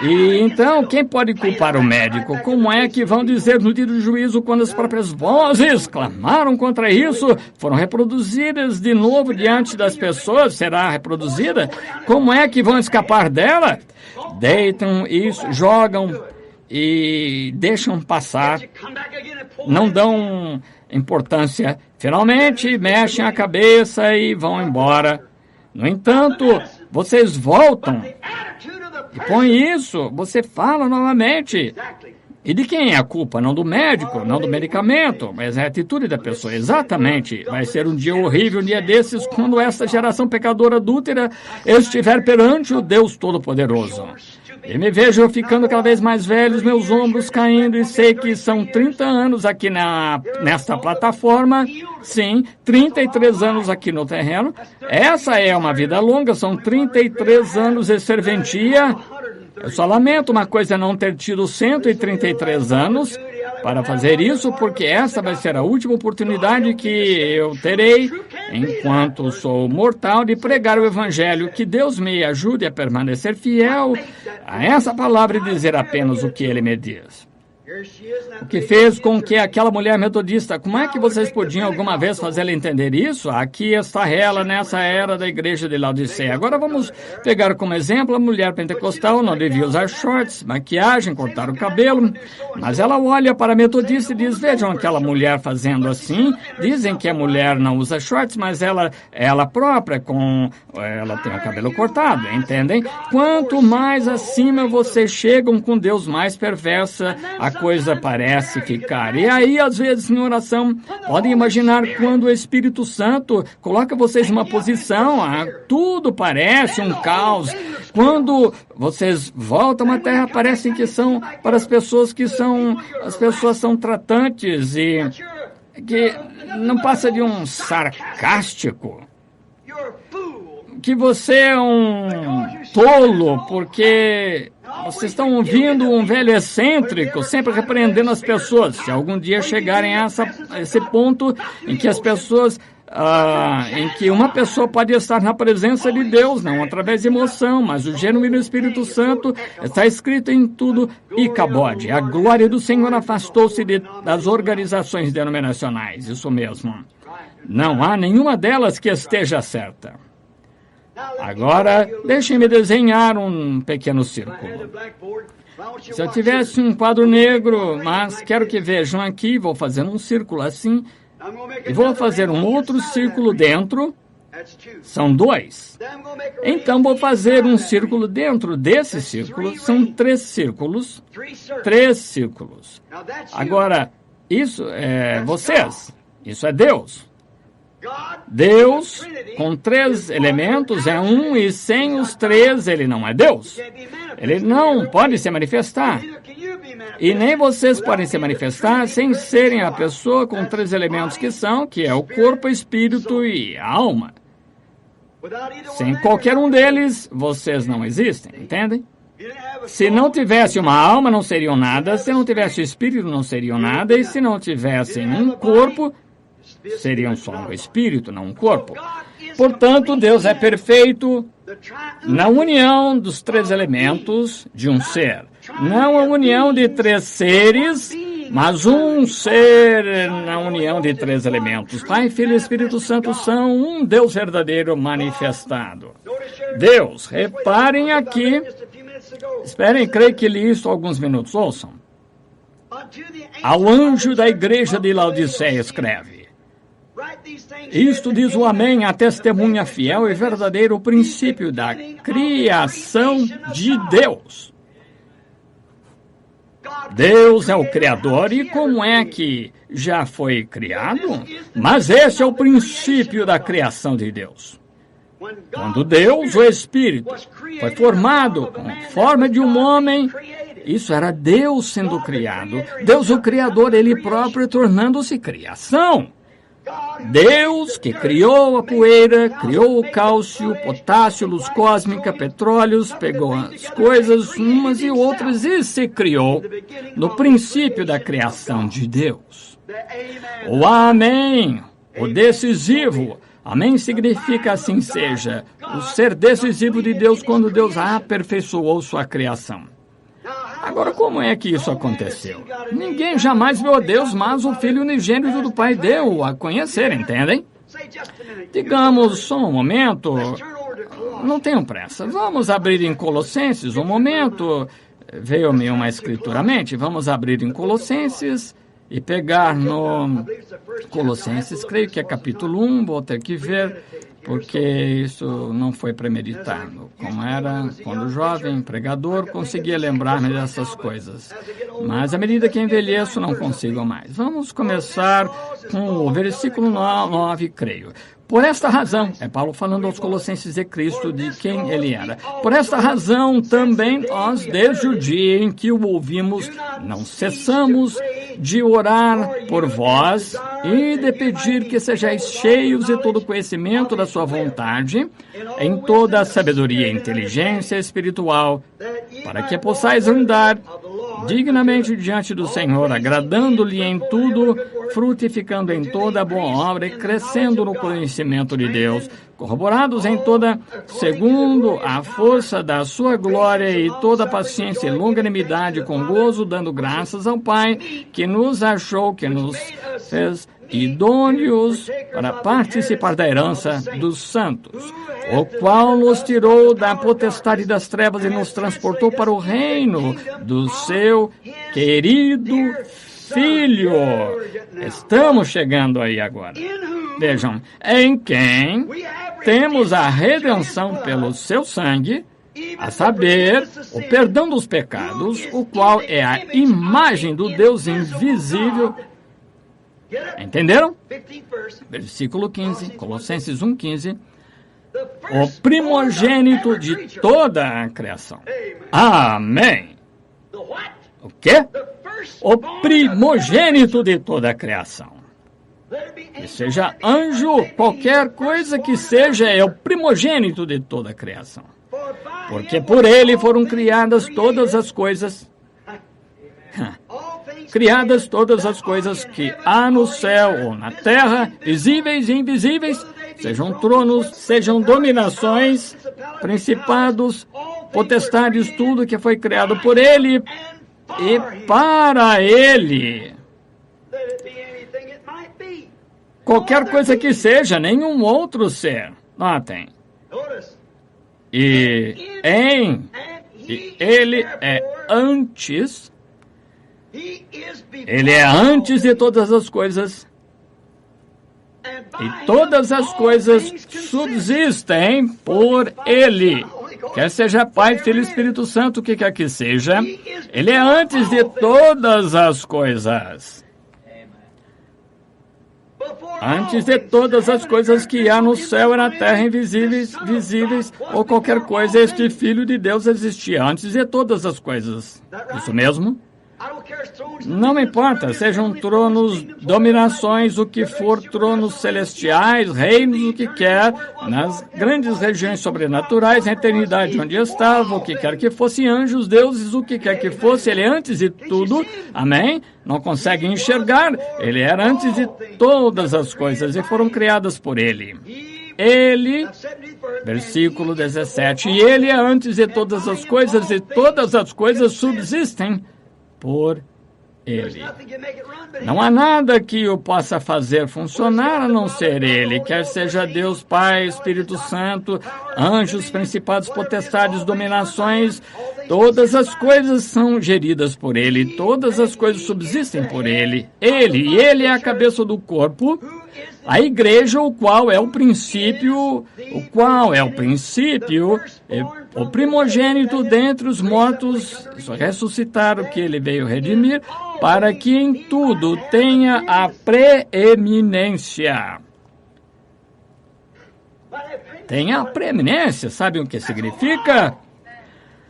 E então, quem pode culpar o médico? Como é que vão dizer no dia do juízo quando as próprias vozes clamaram contra isso, foram reproduzidas de novo diante das pessoas? Será reproduzida? Como é que vão escapar dela? Deitam isso, jogam e deixam passar, não dão importância. Finalmente, mexem a cabeça e vão embora. No entanto, vocês voltam. E com isso, você fala novamente. E de quem é a culpa? Não do médico, não do medicamento, mas é a atitude da pessoa. Exatamente. Vai ser um dia horrível, um dia desses, quando essa geração pecadora adúltera estiver perante o Deus Todo-Poderoso. E me vejo ficando cada vez mais velho, meus ombros caindo, e sei que são 30 anos aqui nesta plataforma. Sim, 33 anos aqui no terreno. Essa é uma vida longa, são 33 anos de serventia. Eu só lamento uma coisa, não ter tido 133 anos para fazer isso, porque essa vai ser a última oportunidade que eu terei, enquanto sou mortal, de pregar o Evangelho. Que Deus me ajude a permanecer fiel a essa palavra e dizer apenas o que Ele me diz. O que fez com que aquela mulher metodista, como é que vocês podiam alguma vez fazer ela entender isso? Aqui está ela nessa era da igreja de Laodiceia. Agora vamos pegar como exemplo a mulher pentecostal, não devia usar shorts, maquiagem, cortar o cabelo, mas ela olha para a metodista e diz, vejam aquela mulher fazendo assim, dizem que a mulher não usa shorts, mas ela própria, ela tem o cabelo cortado, entendem? Quanto mais acima vocês chegam com Deus, mais perversa a coisa parece ficar. E aí, às vezes, em oração, podem imaginar quando o Espírito Santo coloca vocês numa posição, tudo parece um caos. Quando vocês voltam à terra, parecem que são para as pessoas as pessoas são tratantes e que não passa de um sarcástico. Que você é um tolo, porque vocês estão ouvindo um velho excêntrico sempre repreendendo as pessoas. Se algum dia chegarem a esse ponto em que as pessoas, em que uma pessoa pode estar na presença de Deus, não através de emoção, mas o genuíno Espírito Santo está escrito em tudo, Icabode. A glória do Senhor afastou-se das organizações denominacionais, isso mesmo. Não há nenhuma delas que esteja certa. Agora, deixem-me desenhar um pequeno círculo. Se eu tivesse um quadro negro, mas quero que vejam aqui, vou fazer um círculo assim, e vou fazer um outro círculo dentro, são 2. Então, vou fazer um círculo dentro desse círculo, são 3 círculos. 3 círculos. Agora, isso é vocês, isso é Deus. Deus, com 3 elementos, é um, e sem os 3, ele não é Deus. Ele não pode se manifestar. E nem vocês podem se manifestar sem serem a pessoa com 3 elementos que é o corpo, espírito e a alma. Sem qualquer um deles, vocês não existem, entendem? Se não tivesse uma alma, não seriam nada. Se não tivesse espírito, não seriam nada. E se não tivessem um corpo, seriam só um espírito, não um corpo. Portanto, Deus é perfeito na união dos 3 elementos de um ser. Não a união de 3 seres, mas um ser na união de 3 elementos. Pai, Filho e Espírito Santo são um Deus verdadeiro manifestado. Deus, reparem aqui. Esperem, creio que li isso há alguns minutos. Ouçam. Ao anjo da igreja de Laodiceia escreve: isto diz o Amém, a testemunha fiel e verdadeiro, o princípio da criação de Deus. Deus é o Criador, e como é que já foi criado? Mas esse é o princípio da criação de Deus. Quando Deus, o Espírito, foi formado com forma de um homem, isso era Deus sendo criado. Deus, o Criador, Ele próprio tornando-se criação. Deus, que criou a poeira, criou o cálcio, potássio, luz cósmica, petróleos, pegou as coisas umas e outras e se criou no princípio da criação de Deus. O Amém, o decisivo. Amém significa assim seja, o ser decisivo de Deus quando Deus aperfeiçoou sua criação. Agora, como é que isso aconteceu? Ninguém jamais viu a Deus, mas o Filho unigênito do Pai deu a conhecer, entendem? Digamos, só um momento, não tenham pressa. Vamos abrir em Colossenses um momento. Veio-me uma escritura à mente. Vamos abrir em Colossenses e pegar no Colossenses, creio que é capítulo 1, vou ter que ver, porque isso não foi premeditado. Como era quando jovem, pregador, conseguia lembrar-me dessas coisas. Mas à medida que envelheço, não consigo mais. Vamos começar com o versículo 9, creio. Por esta razão, é Paulo falando aos Colossenses de Cristo, de quem ele era. Por esta razão, também nós, desde o dia em que o ouvimos, não cessamos de orar por vós e de pedir que sejais cheios de todo o conhecimento da sua vontade, em toda a sabedoria e inteligência espiritual, para que possais andar dignamente diante do Senhor, agradando-lhe em tudo, frutificando em toda boa obra e crescendo no conhecimento de Deus, corroborados em toda, segundo a força da sua glória e toda paciência e longanimidade com gozo, dando graças ao Pai, que nos achou, que nos fez idôneos para participar da herança dos santos, o qual nos tirou da potestade das trevas e nos transportou para o reino do seu querido Filho. Estamos chegando aí agora. Vejam, em quem temos a redenção pelo seu sangue, a saber, o perdão dos pecados, o qual é a imagem do Deus invisível. Entenderam? Versículo 15, Colossenses 1,15. O primogênito de toda a criação. Amém. O quê? O primogênito de toda a criação. Que seja anjo, qualquer coisa que seja, é o primogênito de toda a criação. Porque por ele foram criadas todas as coisas. Criadas todas as coisas que há no céu ou na terra, visíveis e invisíveis, sejam tronos, sejam dominações, principados, potestades, tudo que foi criado por ele e para ele. Qualquer coisa que seja, nenhum outro ser. Notem. E ele é antes. Ele é antes de todas as coisas. E todas as coisas subsistem por ele. Quer seja Pai, Filho e Espírito Santo, o que quer que seja, ele é antes de todas as coisas. Antes de todas as coisas que há no céu e na terra, invisíveis, visíveis, ou qualquer coisa, este Filho de Deus existia antes de todas as coisas. Isso mesmo? Não importa, sejam tronos, dominações, o que for, tronos celestiais, reinos, o que quer, nas grandes regiões sobrenaturais, na eternidade onde estava, o que quer que fosse, anjos, deuses, o que quer que fosse, ele é antes de tudo, amém? Não consegue enxergar, ele era antes de todas as coisas e foram criadas por ele. Ele, versículo 17, e ele é antes de todas as coisas e todas as coisas subsistem por ele. Não há nada que o possa fazer funcionar a não ser ele, quer seja Deus Pai, Espírito Santo, anjos, principados, potestades, dominações, todas as coisas são geridas por ele, todas as coisas subsistem por ele. Ele é a cabeça do corpo, a igreja, o qual é o princípio, o primogênito dentre os mortos, ressuscitar o que ele veio redimir, para que em tudo tenha a preeminência. Tenha a preeminência, sabe o que significa?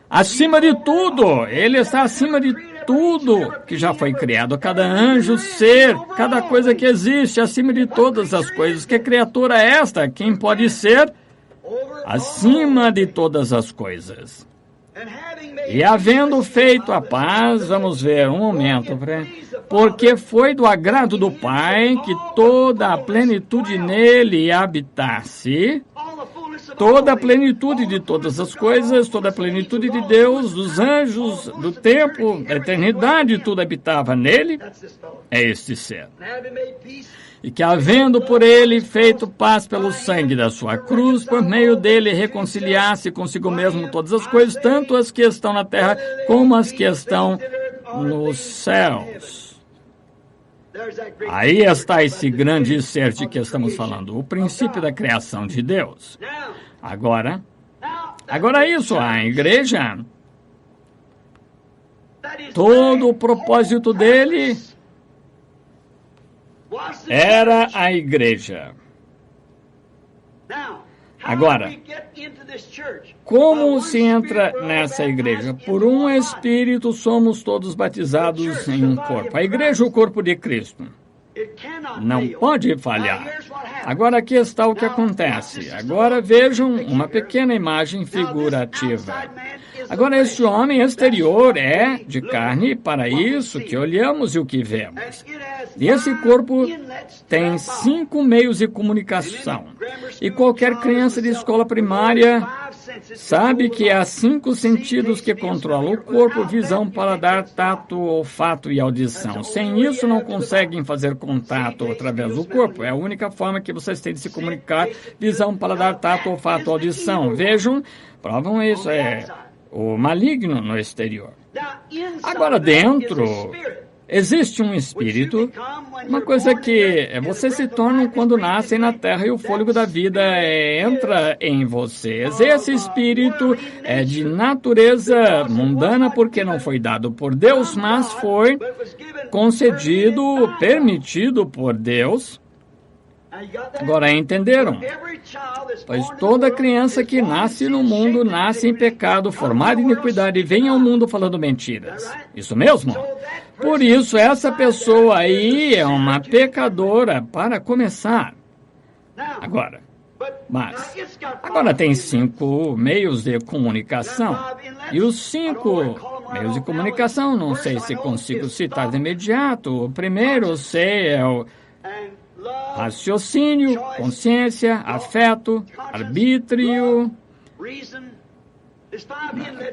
Acima de tudo, ele está acima de tudo que já foi criado, cada anjo, ser, cada coisa que existe, acima de todas as coisas. Que criatura é esta? Quem pode ser? Acima de todas as coisas. E havendo feito a paz, vamos ver um momento, porque foi do agrado do Pai que toda a plenitude nele habitasse, toda a plenitude de todas as coisas, toda a plenitude de Deus, dos anjos, do tempo, da eternidade, tudo habitava nele, é este ser. E que, havendo por ele feito paz pelo sangue da sua cruz, por meio dele reconciliasse consigo mesmo todas as coisas, tanto as que estão na terra como as que estão nos céus. Aí está esse grande ser de que estamos falando, o princípio da criação de Deus. Agora isso, a igreja, todo o propósito dele era a igreja. Agora, como se entra nessa igreja? Por um Espírito somos todos batizados em um corpo. A igreja é o corpo de Cristo. Não pode falhar. Agora aqui está o que acontece. Agora vejam uma pequena imagem figurativa. Agora, este homem exterior é de carne, para isso que olhamos e o que vemos. E esse corpo tem 5 meios de comunicação. E qualquer criança de escola primária sabe que há 5 sentidos que controlam o corpo: visão, paladar, tato, olfato e audição. Sem isso, não conseguem fazer contato através do corpo. É a única forma que vocês têm de se comunicar: visão, paladar, tato, olfato, audição. Vejam, provam isso, é o maligno no exterior. Agora, dentro, existe um espírito, uma coisa que vocês se tornam quando nascem na terra e o fôlego da vida entra em vocês. Esse espírito é de natureza mundana porque não foi dado por Deus, mas foi concedido, permitido por Deus. Agora entenderam? Pois toda criança que nasce no mundo nasce em pecado, formada em iniquidade e vem ao mundo falando mentiras. Isso mesmo? Por isso, essa pessoa aí é uma pecadora para começar. Agora tem 5 meios de comunicação. E os 5 meios de comunicação, não sei se consigo citar de imediato. O primeiro, sei, é o raciocínio, consciência, afeto, arbítrio.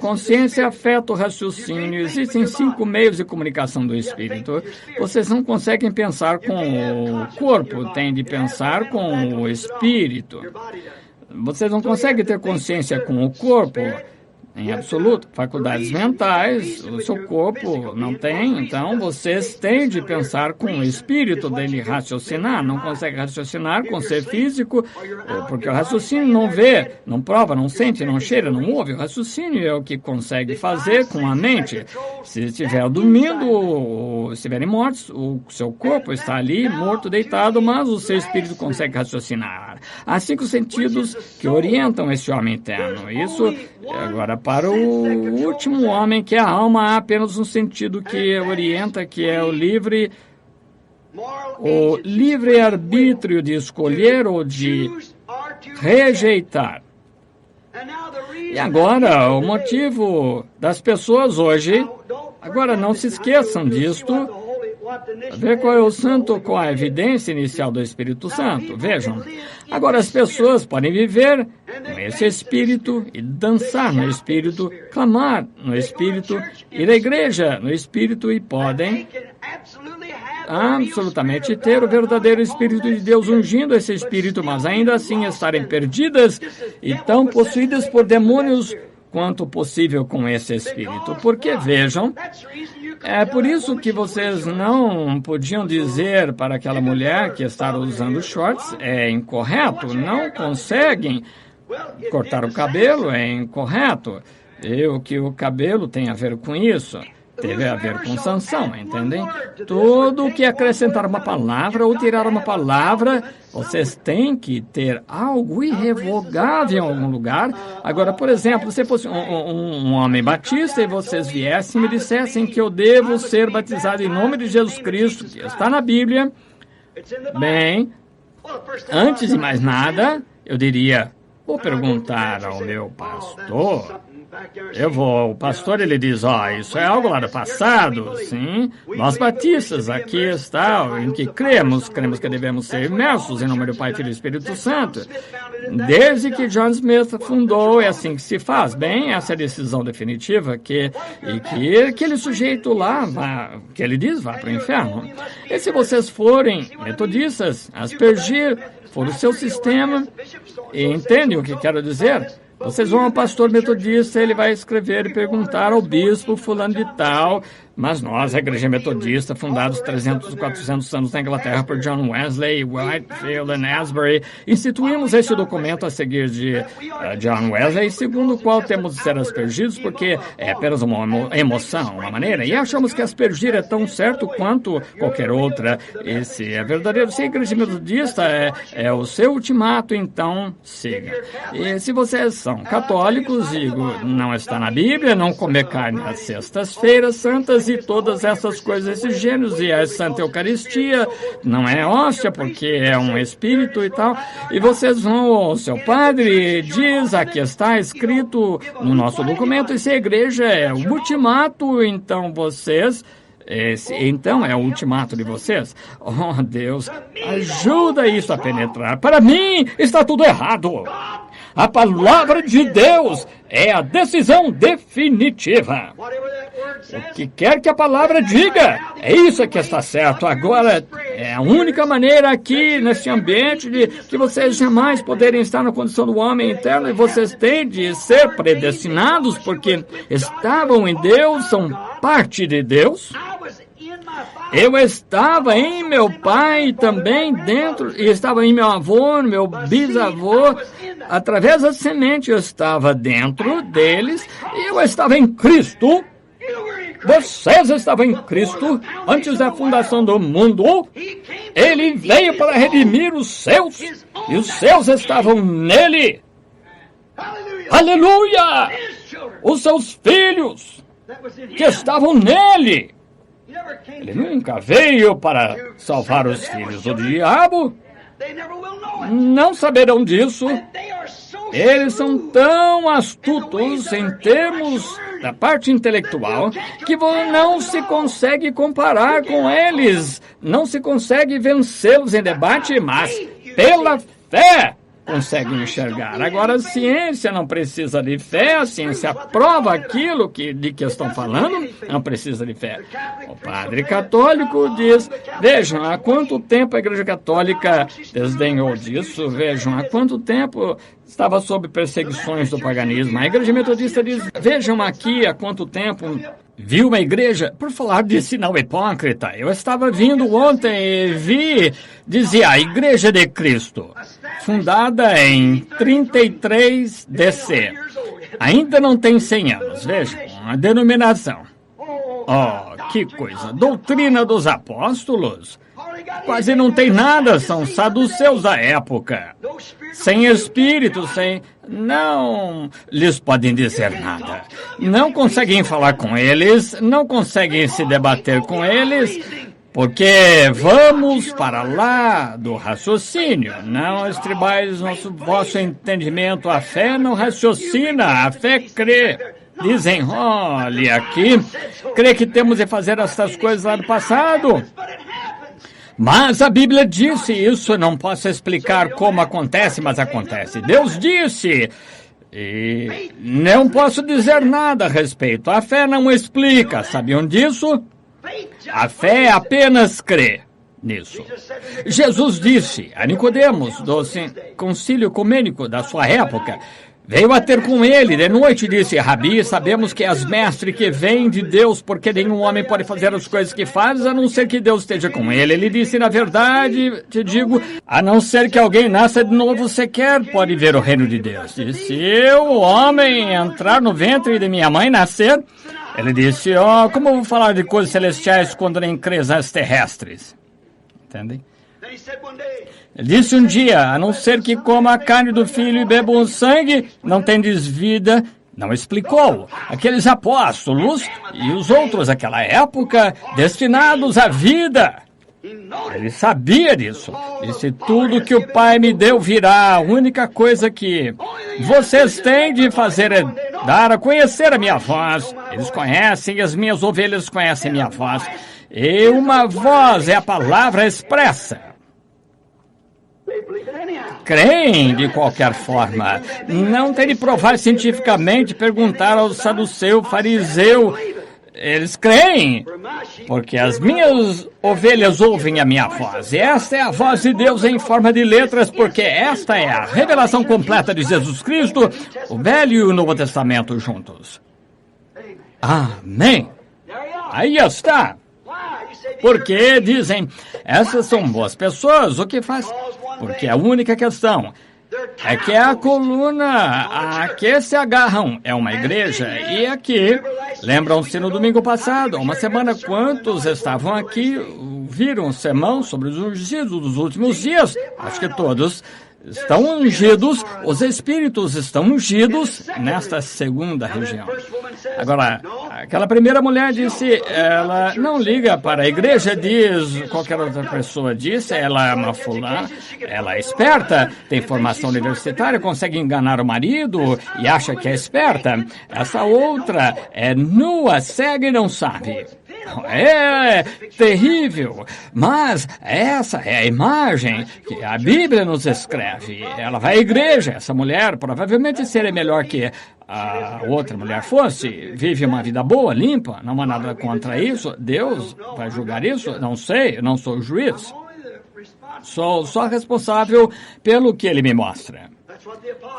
Consciência, afeto, raciocínio. Existem 5 meios de comunicação do espírito. Vocês não conseguem pensar com o corpo, têm de pensar com o espírito. Vocês não conseguem ter consciência com o corpo, em absoluto. Faculdades mentais, o seu corpo não tem, então vocês têm de pensar com o espírito dele, raciocinar. Não consegue raciocinar com o ser físico, porque o raciocínio não vê, não prova, não sente, não cheira, não ouve. O raciocínio é o que consegue fazer com a mente. Se estiver dormindo ou estiverem mortos, o seu corpo está ali, morto, deitado, mas o seu espírito consegue raciocinar. Há 5 sentidos que orientam esse homem interno. Isso, agora, para o último homem, que é a alma, há apenas um sentido que orienta, que é o livre-arbítrio de escolher ou de rejeitar. E agora, o motivo das pessoas hoje, agora não se esqueçam disto, ver qual é o santo com a evidência inicial do Espírito Santo. Vejam, agora as pessoas podem viver com esse Espírito e dançar no Espírito, clamar no Espírito, ir à igreja no Espírito e podem absolutamente ter o verdadeiro Espírito de Deus ungindo esse Espírito, mas ainda assim estarem perdidas e tão possuídas por demônios quanto possível com esse Espírito. Porque, vejam, é por isso que vocês não podiam dizer para aquela mulher que estava usando shorts, é incorreto, não conseguem cortar o cabelo, é incorreto. E o que o cabelo tem a ver com isso? Teve a ver com Sansão, entendem? Tudo que acrescentar uma palavra ou tirar uma palavra, vocês têm que ter algo irrevogável em algum lugar. Agora, por exemplo, se fosse um homem batista e vocês viessem e me dissessem que eu devo ser batizado em nome de Jesus Cristo, que está na Bíblia, bem, antes de mais nada, eu diria, vou perguntar ao meu pastor. O pastor, ele diz, isso é algo lá do passado, sim. Nós batistas, aqui está em que cremos que devemos ser imersos em nome do Pai, Filho e Espírito Santo. Desde que John Smith fundou, é assim que se faz. Bem, essa é a decisão definitiva, que aquele sujeito lá, que ele diz, vá para o inferno. E se vocês forem metodistas, aspergir, for o seu sistema, e entendem o que quero dizer? Vocês vão ao pastor metodista, ele vai escrever e perguntar ao bispo fulano de tal, mas nós, a Igreja Metodista, fundados 300, 400 anos na Inglaterra por John Wesley, Whitefield e Asbury, instituímos esse documento a seguir de John Wesley, segundo o qual temos de ser aspergidos, porque é apenas uma emoção, uma maneira, e achamos que aspergir é tão certo quanto qualquer outra. Esse é verdadeiro. Se a Igreja Metodista é o seu ultimato, então siga. E se vocês são católicos, digo, não está na Bíblia, não comer carne às sextas-feiras santas, e todas essas coisas, esses gêneros, e a Santa Eucaristia não é hóstia, porque é um espírito e tal, e vocês vão, o seu padre diz, aqui está escrito no nosso documento, e se a igreja é o ultimato, então vocês... então é o ultimato de vocês. Oh, Deus, ajuda isso a penetrar. Para mim, está tudo errado. A palavra de Deus é a decisão definitiva. O que quer que a palavra diga, é isso que está certo. Agora, é a única maneira aqui, nesse ambiente, de que vocês jamais poderem estar na condição do homem interno, e vocês têm de ser predestinados, porque estavam em Deus, são parte de Deus. Eu estava em meu pai também dentro, e estava em meu avô, meu bisavô, através da semente eu estava dentro deles, e eu estava em Cristo. Vocês estavam em Cristo antes da fundação do mundo. Ele veio para redimir os seus, e os seus estavam nele. Aleluia! Os seus filhos que estavam nele. Ele nunca veio para salvar os filhos do diabo. Não saberão disso. Eles são tão astutos em termos da parte intelectual que não se consegue comparar com eles. Não se consegue vencê-los em debate, mas pela fé conseguem enxergar. Agora, a ciência não precisa de fé, a ciência prova aquilo de que estão falando, não precisa de fé. O padre católico diz, vejam, há quanto tempo a Igreja Católica desdenhou disso, vejam, há quanto tempo estava sob perseguições do paganismo. A Igreja Metodista diz, vejam aqui há quanto tempo viu uma igreja, por falar de sinal hipócrita, eu estava vindo ontem e dizia a Igreja de Cristo, fundada em 33 DC. Ainda não tem 100 anos, vejam, a denominação. Oh, que coisa, doutrina dos apóstolos. Quase não tem nada, são saduceus da época. Sem espírito, não lhes podem dizer nada. Não conseguem falar com eles, não conseguem se debater com eles, porque vamos para lá do raciocínio. Não estribais vosso entendimento. A fé não raciocina, a fé crê. Dizem, olha aqui, crê que temos de fazer essas coisas lá do passado. Mas a Bíblia disse isso, não posso explicar como acontece, mas acontece. Deus disse, e não posso dizer nada a respeito. A fé não explica, sabiam disso? A fé apenas crê nisso. Jesus disse a Nicodemos, do concílio ecumênico da sua época, veio a ter com ele de noite e disse, Rabi, sabemos que és mestre que vem de Deus, porque nenhum homem pode fazer as coisas que faz, a não ser que Deus esteja com ele. Ele disse, na verdade, te digo, a não ser que alguém nasça de novo, sequer pode ver o reino de Deus. E se eu, o homem, entrar no ventre de minha mãe, nascer, ele disse, como eu vou falar de coisas celestiais quando nem crês nas terrestres? Entendem? Ele disse um dia, a não ser que coma a carne do filho e beba o sangue, não tendes vida. Não explicou. Aqueles apóstolos e os outros daquela época, destinados à vida. Ele sabia disso. Disse, tudo que o Pai me deu virá. A única coisa que vocês têm de fazer é dar a conhecer a minha voz. Eles conhecem, as minhas ovelhas conhecem a minha voz. E uma voz é a palavra expressa. Creem de qualquer forma. Não tem de provar cientificamente, perguntar ao saduceu, fariseu. Eles creem, porque as minhas ovelhas ouvem a minha voz. E esta é a voz de Deus em forma de letras, porque esta é a revelação completa de Jesus Cristo, o Velho e o Novo Testamento juntos. Amém. Aí está. Porque dizem, essas são boas pessoas, o que faz? Porque a única questão é que a coluna a que se agarram é uma igreja. E aqui, lembram-se no domingo passado, há uma semana, quantos estavam aqui, viram o sermão sobre os ungidos dos últimos dias? Acho que todos estão ungidos, os espíritos estão ungidos nesta segunda região. Agora, aquela primeira mulher disse, ela não liga para a igreja, diz, qualquer outra pessoa disse, ela é uma fulana, ela é esperta, tem formação universitária, consegue enganar o marido e acha que é esperta. Essa outra é nua, cega e não sabe. É terrível, mas essa é a imagem que a Bíblia nos escreve. Ela vai à igreja, essa mulher provavelmente seria melhor que a outra mulher fosse, vive uma vida boa, limpa, não há nada contra isso. Deus vai julgar isso? Não sei, eu não sou juiz. Sou só responsável pelo que ele me mostra.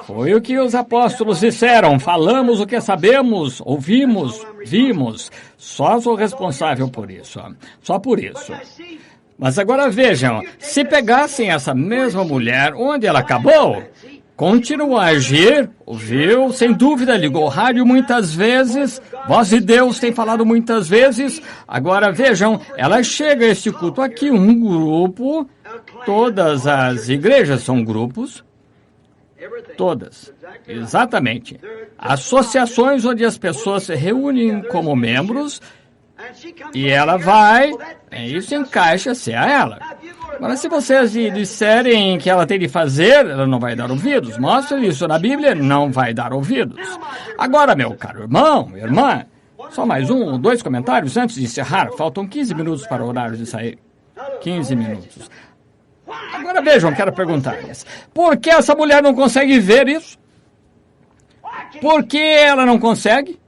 Foi o que os apóstolos disseram, falamos o que sabemos, ouvimos, vimos. Só sou responsável por isso, só por isso. Mas agora vejam, se pegassem essa mesma mulher, onde ela acabou, continuou a agir, ouviu, sem dúvida, ligou o rádio muitas vezes, voz de Deus tem falado muitas vezes. Agora vejam, ela chega a este culto aqui, um grupo, todas as igrejas são grupos, todas, exatamente. Associações onde as pessoas se reúnem como membros e ela vai, isso encaixa-se a ela. Agora, se vocês disserem que ela tem de fazer, ela não vai dar ouvidos. Mostre isso na Bíblia, não vai dar ouvidos. Agora, meu caro irmão, irmã, só mais um ou dois comentários antes de encerrar. Faltam 15 minutos para o horário de sair. 15 minutos. Agora vejam, quero perguntar-lhes. Por que essa mulher não consegue ver isso? Por que ela não consegue?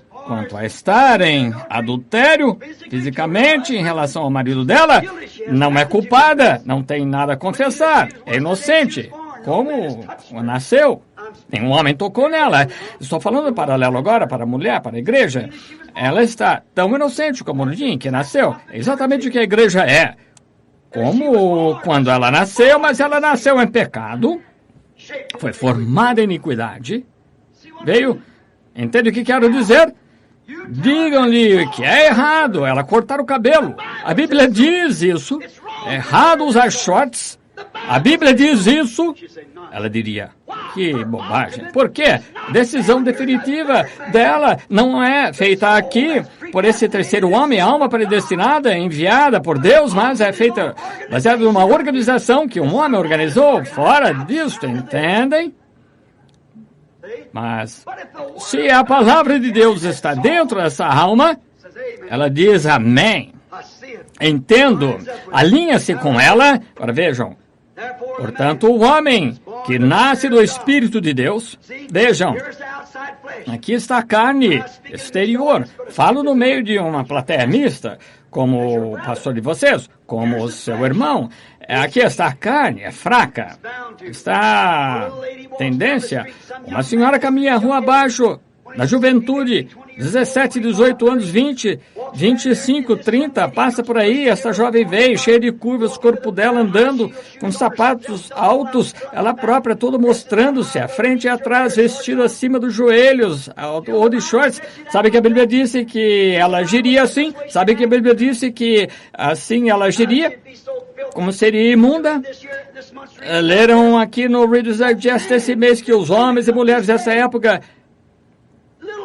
Quanto a estar em adultério, fisicamente, em relação ao marido dela, não é culpada, não tem nada a confessar, é inocente. Como nasceu? Nenhum homem tocou nela. Estou falando paralelo agora para a mulher, para a igreja. Ela está tão inocente como o dia em que nasceu. É exatamente o que a igreja é. Como quando ela nasceu, mas ela nasceu em pecado, foi formada em iniquidade, veio, entende o que quero dizer? Digam-lhe que é errado ela cortar o cabelo. A Bíblia diz isso. É errado usar shorts. A Bíblia diz isso. Ela diria, que bobagem. Por quê? Decisão definitiva dela não é feita aqui por esse terceiro homem, alma predestinada, enviada por Deus, mas é feita baseada numa organização que um homem organizou. Fora disso, entendem? Mas se a palavra de Deus está dentro dessa alma, ela diz amém. Entendo. Alinha-se com ela. Agora vejam. Portanto, o homem que nasce do Espírito de Deus, vejam, aqui está a carne exterior. Falo no meio de uma plateia mista, como o pastor de vocês, como o seu irmão. Aqui está a carne, é fraca. Está tendência. Uma senhora caminha a rua abaixo, na juventude, 17, 18 anos, 20, 25, 30, passa por aí, essa jovem veio, cheia de curvas, o corpo dela andando com sapatos altos, ela própria toda mostrando-se, à frente e atrás, vestido acima dos joelhos, ou de shorts. Sabe que a Bíblia disse que ela agiria assim? Sabe que a Bíblia disse que assim ela agiria? Como seria imunda? Leram aqui no Reader's Digest esse mês que os homens e mulheres dessa época,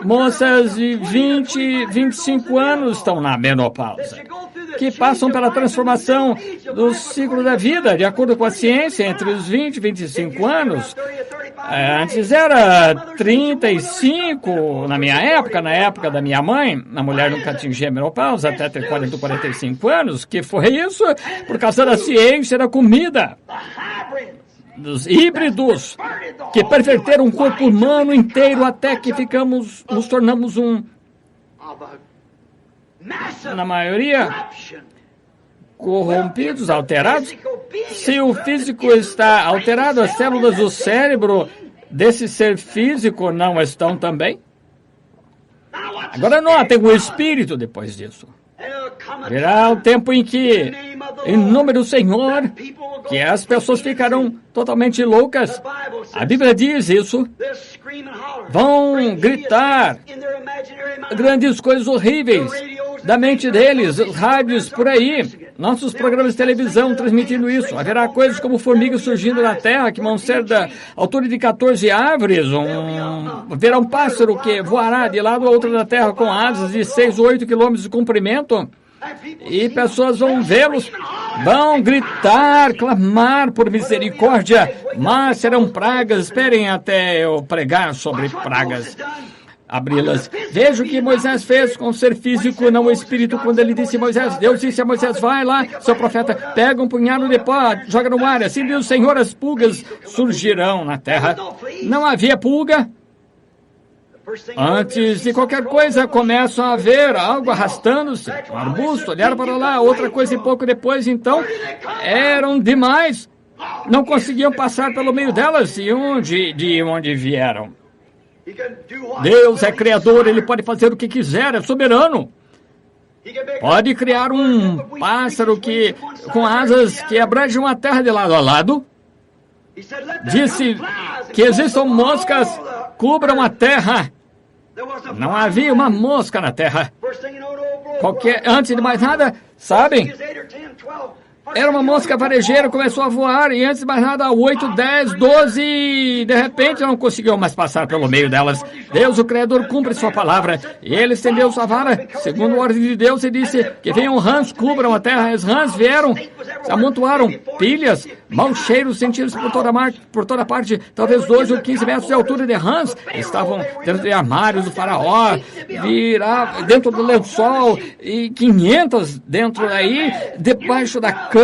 moças de 20, 25 anos estão na menopausa, que passam pela transformação do ciclo da vida, de acordo com a ciência, entre os 20 e 25 anos. Antes era 35, na minha época, na época da minha mãe, a mulher nunca atingia a menopausa, até ter 40, 45 anos. Que foi isso? Por causa da ciência da comida. Dos híbridos que perverteram o corpo humano inteiro até que nos tornamos na maioria, corrompidos, alterados. Se o físico está alterado, as células do cérebro desse ser físico não estão também. Agora notem o espírito depois disso. Virá o tempo em que, em nome do Senhor, que as pessoas ficarão totalmente loucas. A Bíblia diz isso. Vão gritar grandes coisas horríveis da mente deles, os rádios por aí, nossos programas de televisão transmitindo isso. Haverá coisas como formigas surgindo na terra que vão ser da altura de 14 árvores. Haverá um pássaro que voará de lado a outro da terra com asas de 6 ou 8 quilômetros de comprimento. E pessoas vão vê-los, vão gritar, clamar por misericórdia, mas serão pragas. Esperem até eu pregar sobre pragas. Abri-las. Veja o que Moisés fez com o ser físico, não o espírito, quando ele disse a Moisés, Deus disse a Moisés, vai lá, seu profeta, pega um punhado de pó, joga no ar, assim diz o Senhor, as pulgas surgirão na terra. Não havia pulga. Antes de qualquer coisa, começam a ver algo arrastando-se, um arbusto, olharam para lá, outra coisa e pouco depois, então, eram demais. Não conseguiam passar pelo meio delas, e de onde vieram. Deus é criador, Ele pode fazer o que quiser, é soberano. Pode criar um pássaro com asas que abrangem a terra de lado a lado. Disse que existam moscas, cubram a terra. Não havia uma mosca na terra. Antes de mais nada, sabem? Era uma mosca varejeira, começou a voar, e antes de mais nada, 8, 10, 12, e de repente não conseguiu mais passar pelo meio delas. Deus, o Criador, cumpre sua palavra, e ele estendeu sua vara, segundo a ordem de Deus, e disse que venham rãs, cubram a terra. Os rãs vieram, se amontoaram, pilhas, mau cheiro sentidos por toda parte, talvez 12 ou 15 metros de altura de rãs, estavam dentro de armários do faraó, dentro do lençol, e 500 dentro daí, debaixo da cama,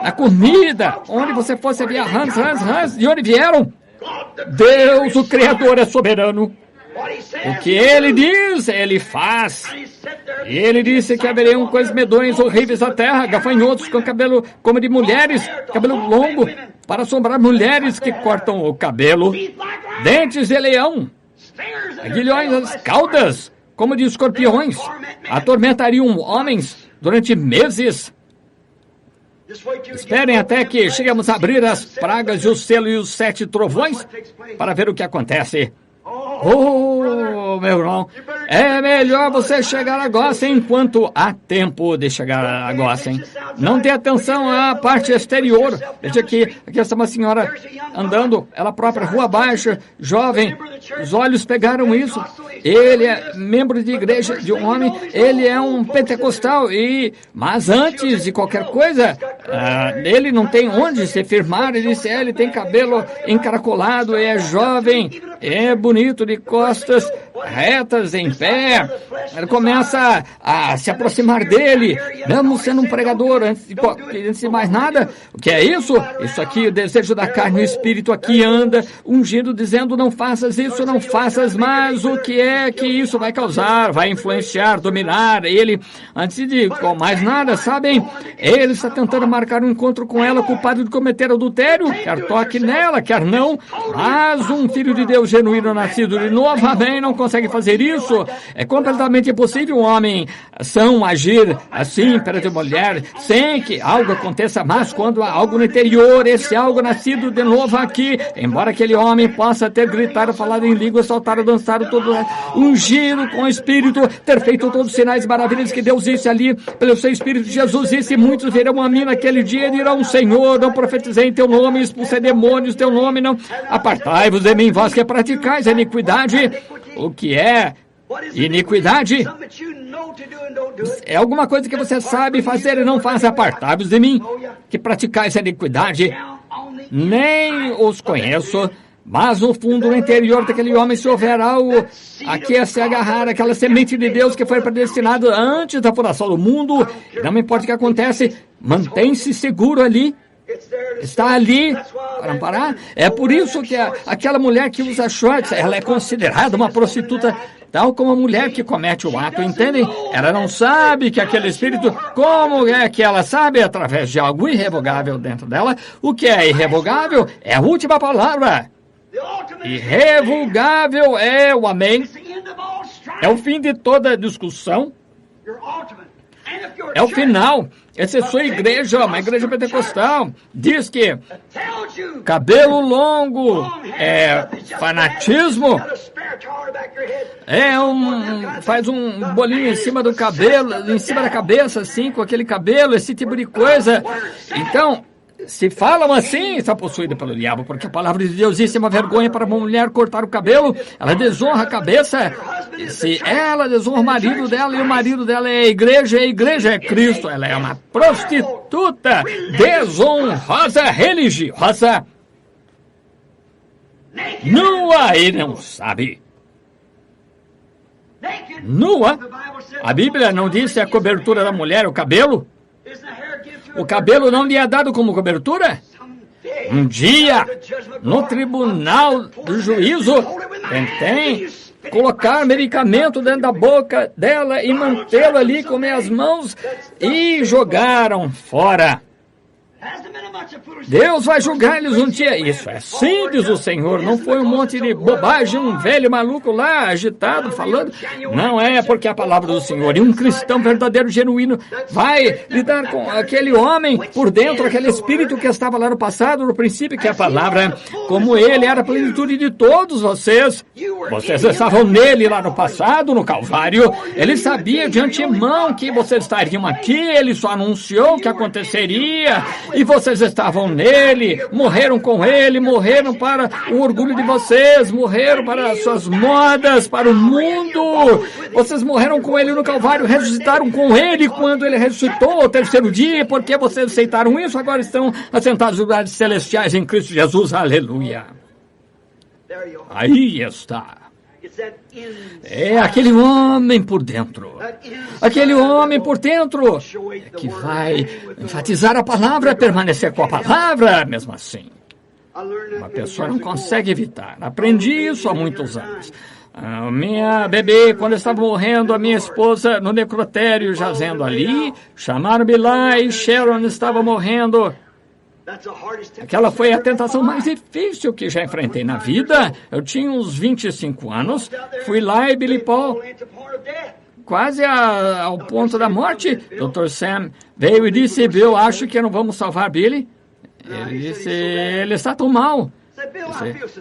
a comida, onde você fosse havia rãs, de onde vieram? Deus, o Criador, é soberano. O que Ele diz, Ele faz. Ele disse que haveriam coisas medonhas, horríveis na terra, gafanhotos com cabelo como de mulheres, cabelo longo, para assombrar mulheres que cortam o cabelo, dentes de leão, aguilhões as caudas, como de escorpiões, atormentariam homens durante meses. Esperem até que cheguemos a abrir as pragas e o selo e os 7 trovões para ver o que acontece. Oh, meu irmão, é melhor você chegar a Gossen enquanto há tempo de chegar a Gossen. Não dê atenção à parte exterior. Veja aqui está uma senhora andando, ela própria, rua abaixo, jovem. Os olhos pegaram isso. Ele é membro de igreja, de um homem, ele é um pentecostal, mas antes de qualquer coisa, ele não tem onde se firmar. Ele disse, ele tem cabelo encaracolado, é jovem, é bonito, de costas retas, em pé. Ele começa a se aproximar dele, mesmo sendo um pregador, antes de mais nada. O que é isso? Isso aqui, o desejo da carne, o espírito aqui anda ungindo, dizendo, não faças isso, não faças, mas o que é que isso vai causar? Vai influenciar, dominar ele. Antes de mais nada, sabem? Ele está tentando marcar um encontro com ela, culpado de cometer adultério, quer toque nela, quer não, mas um filho de Deus genuíno, nascido de novo, amém, não consegue fazer isso. É completamente impossível um homem são agir assim perante a mulher, sem que algo aconteça, mas quando há algo no interior, esse algo nascido de novo aqui, embora aquele homem possa ter gritado, falado em língua, saltado, dançado, todo ungido com o Espírito, ter feito todos os sinais e maravilhas que Deus disse ali, pelo seu Espírito, Jesus disse, muitos verão a mim naquele dia e dirão, Senhor, não profetizei em teu nome, expulsei demônios, teu nome não, apartai-vos de mim, vós que praticais a iniquidade. O que é iniquidade? É alguma coisa que você sabe fazer e não faz. Apartai-vos de mim, que praticais a iniquidade. Nem os conheço, mas no fundo, no interior daquele homem, se houver algo aqui a se agarrar, aquela semente de Deus que foi predestinada antes da fundação do mundo, não importa o que acontece, mantém-se seguro ali. Está ali para amparar. É por isso que aquela mulher que usa shorts, ela é considerada uma prostituta, tal como a mulher que comete o ato, entendem? Ela não sabe que aquele espírito, como é que ela sabe? Através de algo irrevogável dentro dela. O que é irrevogável é a última palavra. Irrevogável é o amém. É o fim de toda discussão. é o final. Essa é sua igreja, uma igreja pentecostal. Diz que cabelo longo é fanatismo. Faz um bolinho em cima do cabelo, em cima da cabeça, assim, com aquele cabelo, esse tipo de coisa. Então, se falam assim, está possuída pelo diabo, porque a palavra de Deus diz: é uma vergonha para uma mulher cortar o cabelo, ela desonra a cabeça. Se ela desonra o marido dela, e o marido dela é a igreja é Cristo, ela é uma prostituta desonrosa, religiosa, nua e não sabe. Nua? A Bíblia não disse a cobertura da mulher, o cabelo? O cabelo não lhe é dado como cobertura? Um dia, no tribunal do juízo, tentei colocar medicamento dentro da boca dela e mantê-lo ali com minhas mãos e jogaram fora. Deus vai julgar eles um dia. Isso é sim, diz o Senhor. Não foi um monte de bobagem, um velho maluco lá, agitado, falando. Não é, porque é a palavra do Senhor. E um cristão verdadeiro, genuíno, vai lidar com aquele homem por dentro, aquele espírito que estava lá no passado, no princípio, que é a palavra, como ele era a plenitude de todos vocês. Vocês estavam nele lá no passado, no Calvário. Ele sabia de antemão que vocês estariam aqui. Ele só anunciou o que aconteceria. E vocês estavam nele, morreram com ele, morreram para o orgulho de vocês, morreram para as suas modas, para o mundo. Vocês morreram com ele no Calvário, ressuscitaram com ele quando ele ressuscitou ao terceiro dia. Porque vocês aceitaram isso, agora estão assentados nos lugares celestiais em Cristo Jesus. Aleluia. Aí está. É aquele homem por dentro. Aquele homem por dentro que vai enfatizar a palavra, permanecer com a palavra, mesmo assim. Uma pessoa não consegue evitar. Aprendi isso há muitos anos. A minha bebê, quando estava morrendo, a minha esposa no necrotério, jazendo ali, chamaram-me lá e Sharon estava morrendo. Aquela foi a tentação mais difícil que já enfrentei na vida. Eu tinha uns 25 anos, fui lá e Billy Paul, quase ao ponto da morte. Dr. Sam veio e disse: Bill, acho que não vamos salvar Billy. Ele disse: ele está tão mal.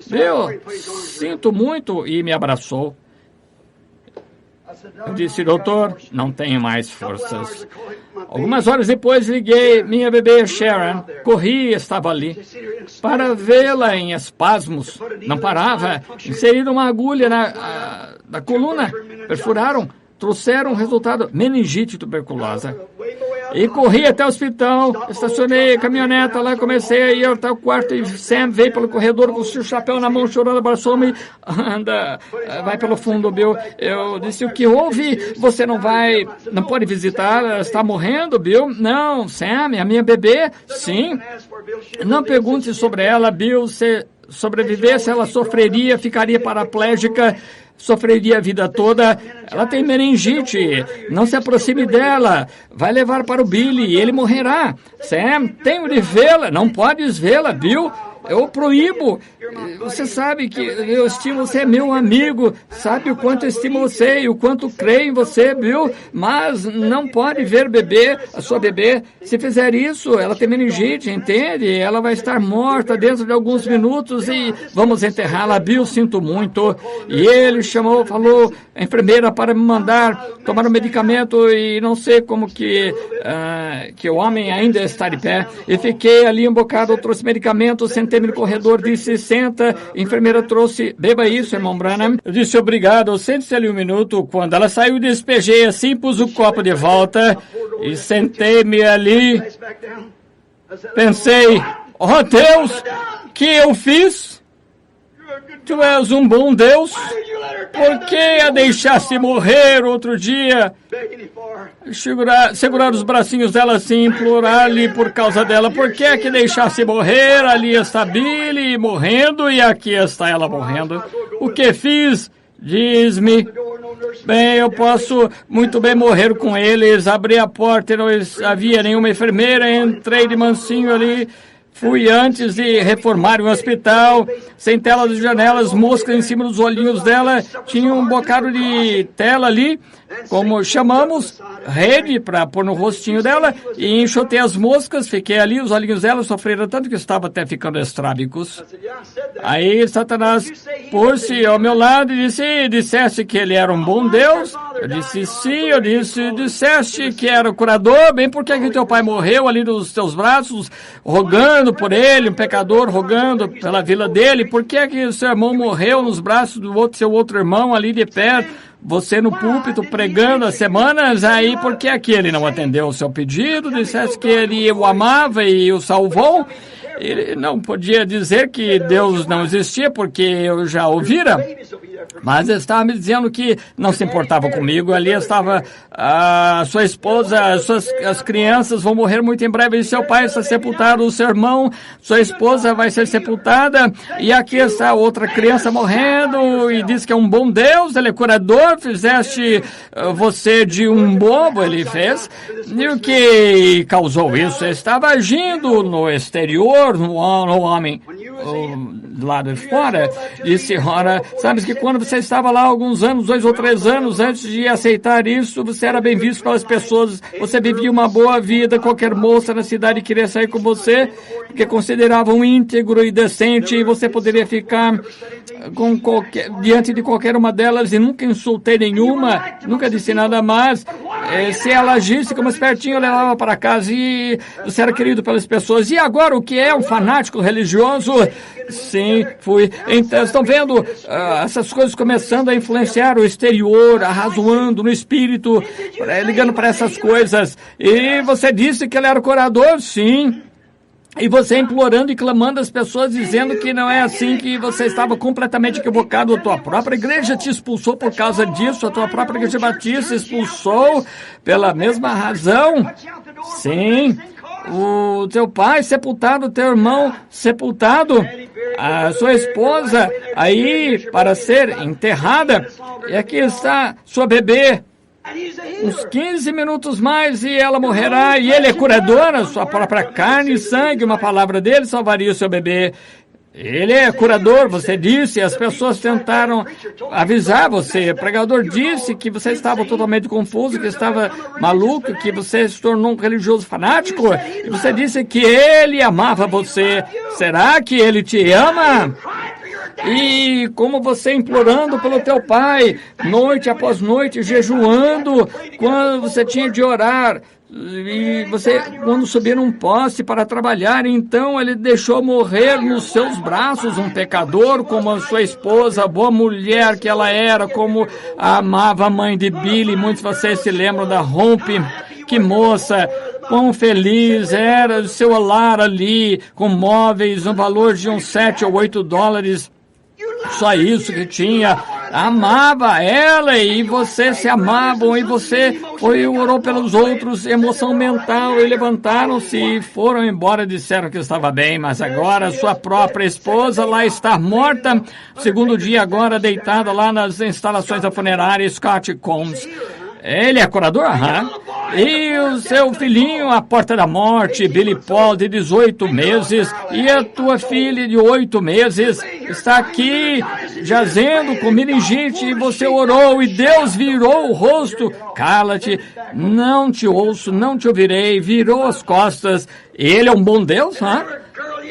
Bill, sinto muito, e me abraçou. Eu disse: doutor, não tenho mais forças. Algumas horas depois liguei minha bebê Sharon, corri e estava ali, para vê-la em espasmos. Não parava, inseriram uma agulha na coluna, perfuraram, trouxeram o resultado, meningite tuberculosa. E corri até o hospital, estacionei a caminhoneta lá, comecei a ir até o quarto e Sam veio pelo corredor com o seu chapéu na mão, chorando, abraçou-me. Anda, vai pelo fundo, Bill. Eu disse: o que houve? Você não pode visitar? Ela está morrendo, Bill? Não, Sam, a minha bebê? Sim. Não pergunte sobre ela, Bill. Se sobrevivesse, ela sofreria, ficaria paraplégica. Sofreria a vida toda. Ela tem meningite. Não se aproxime dela. Vai levar para o Billy e ele morrerá. Sam, tenho de vê-la. Não podes vê-la, Bill. Eu proíbo. Você sabe que eu estimo, você é meu amigo. Sabe o quanto eu estimo você e o quanto creio em você, Bill. Mas não pode ver bebê, a sua bebê. Se fizer isso, ela tem meningite, entende? Ela vai estar morta dentro de alguns minutos e vamos enterrá-la. Bill, sinto muito. E ele falou a enfermeira para me mandar tomar um medicamento e não sei como que o homem ainda está de pé. E fiquei ali um bocado, trouxe medicamento, sentei-me no corredor, disse: senta. A enfermeira trouxe: beba isso, irmão Branham. Eu disse: obrigado, sente-se ali um minuto. Quando ela saiu, despejei assim, pus o copo de volta e sentei-me ali. Pensei: oh Deus, que eu fiz? Tu és um bom Deus. Por que a deixaste morrer outro dia? Segurar os bracinhos dela assim, implorar-lhe por causa dela. Por que é que deixaste morrer? Ali está Billy morrendo e aqui está ela morrendo. O que fiz? Diz-me. Bem, eu posso muito bem morrer com eles. Abri a porta e não havia nenhuma enfermeira. Entrei de mansinho ali. Fui antes de reformar o hospital, sem telas de janelas, moscas em cima dos olhinhos dela, tinha um bocado de tela ali, como chamamos, rede para pôr no rostinho dela, e enxotei as moscas, fiquei ali, os olhinhos dela sofreram tanto que estava até ficando estrábicos. Aí Satanás pôs-se ao meu lado e disseste que ele era um bom Deus? Eu disse sim, disseste que era o curador, bem porque que teu pai morreu ali nos teus braços, rogando por ele, um pecador rogando pela vida dele, por que que o seu irmão morreu nos braços do seu outro irmão ali de pé, você no púlpito pregando há semanas, aí por que aquele não atendeu o seu pedido, disseste que ele o amava e o salvou? Ele não podia dizer que Deus não existia, porque eu já ouvira, mas estava me dizendo que não se importava comigo. Ali estava a sua esposa, as crianças vão morrer muito em breve, e seu pai está sepultado, o seu irmão, sua esposa vai ser sepultada, e aqui está outra criança morrendo, e diz que é um bom Deus, ele é curador, fizeste você de um bobo, ele fez, e o que causou isso? Ele estava agindo no exterior, no homem do lado de fora, disse, ora, sabes que quando você estava lá alguns anos, 2 ou 3 anos, antes de aceitar isso, você era bem visto pelas pessoas, você vivia uma boa vida, qualquer moça na cidade queria sair com você, porque consideravam íntegro e decente, e você poderia ficar diante de qualquer uma delas, e nunca insultei nenhuma, nunca disse nada mais. Se ela agisse como espertinho, eu levava para casa, e você era querido pelas pessoas. E agora, o que é um fanático religioso? Sim, fui. Então, estão vendo essas coisas começando a influenciar o exterior, arrazoando no espírito, ligando para essas coisas. E você disse que ele era o curador? Sim. E você implorando e clamando às pessoas, dizendo que não é assim, que você estava completamente equivocado. A tua própria igreja te expulsou por causa disso, a tua própria igreja batista expulsou pela mesma razão. Sim, o teu pai sepultado, o teu irmão sepultado, a sua esposa aí para ser enterrada, e aqui está sua bebê. Uns 15 minutos mais e ela morrerá, e ele é curador, a sua própria carne e sangue, uma palavra dele salvaria o seu bebê. Ele é curador, você disse, as pessoas tentaram avisar você, o pregador disse que você estava totalmente confuso, que estava maluco, que você se tornou um religioso fanático, e você disse que ele amava você. Será que ele te ama? E como você implorando pelo teu pai, noite após noite, jejuando, quando você tinha de orar, e você, quando subir num poste para trabalhar, então ele deixou morrer nos seus braços um pecador, como a sua esposa, a boa mulher que ela era, como amava a mãe de Billy. Muitos de vocês se lembram da Rompe, que moça, quão feliz era o seu lar ali, com móveis, no valor de uns $7 ou $8, só isso que tinha. Amava ela, e você se amavam, e você orou pelos outros, emoção mental, e levantaram-se e foram embora, disseram que estava bem, mas agora sua própria esposa lá está morta, segundo dia agora deitada lá nas instalações da funerária Scott Combs. Ele é curador? Aham. E o seu filhinho à porta da morte, Billy Paul, de 18 meses, e a tua filha de 8 meses, está aqui, jazendo com meningite, e você orou, e Deus virou o rosto. Cala-te, não te ouço, não te ouvirei, virou as costas. Ele é um bom Deus, hã?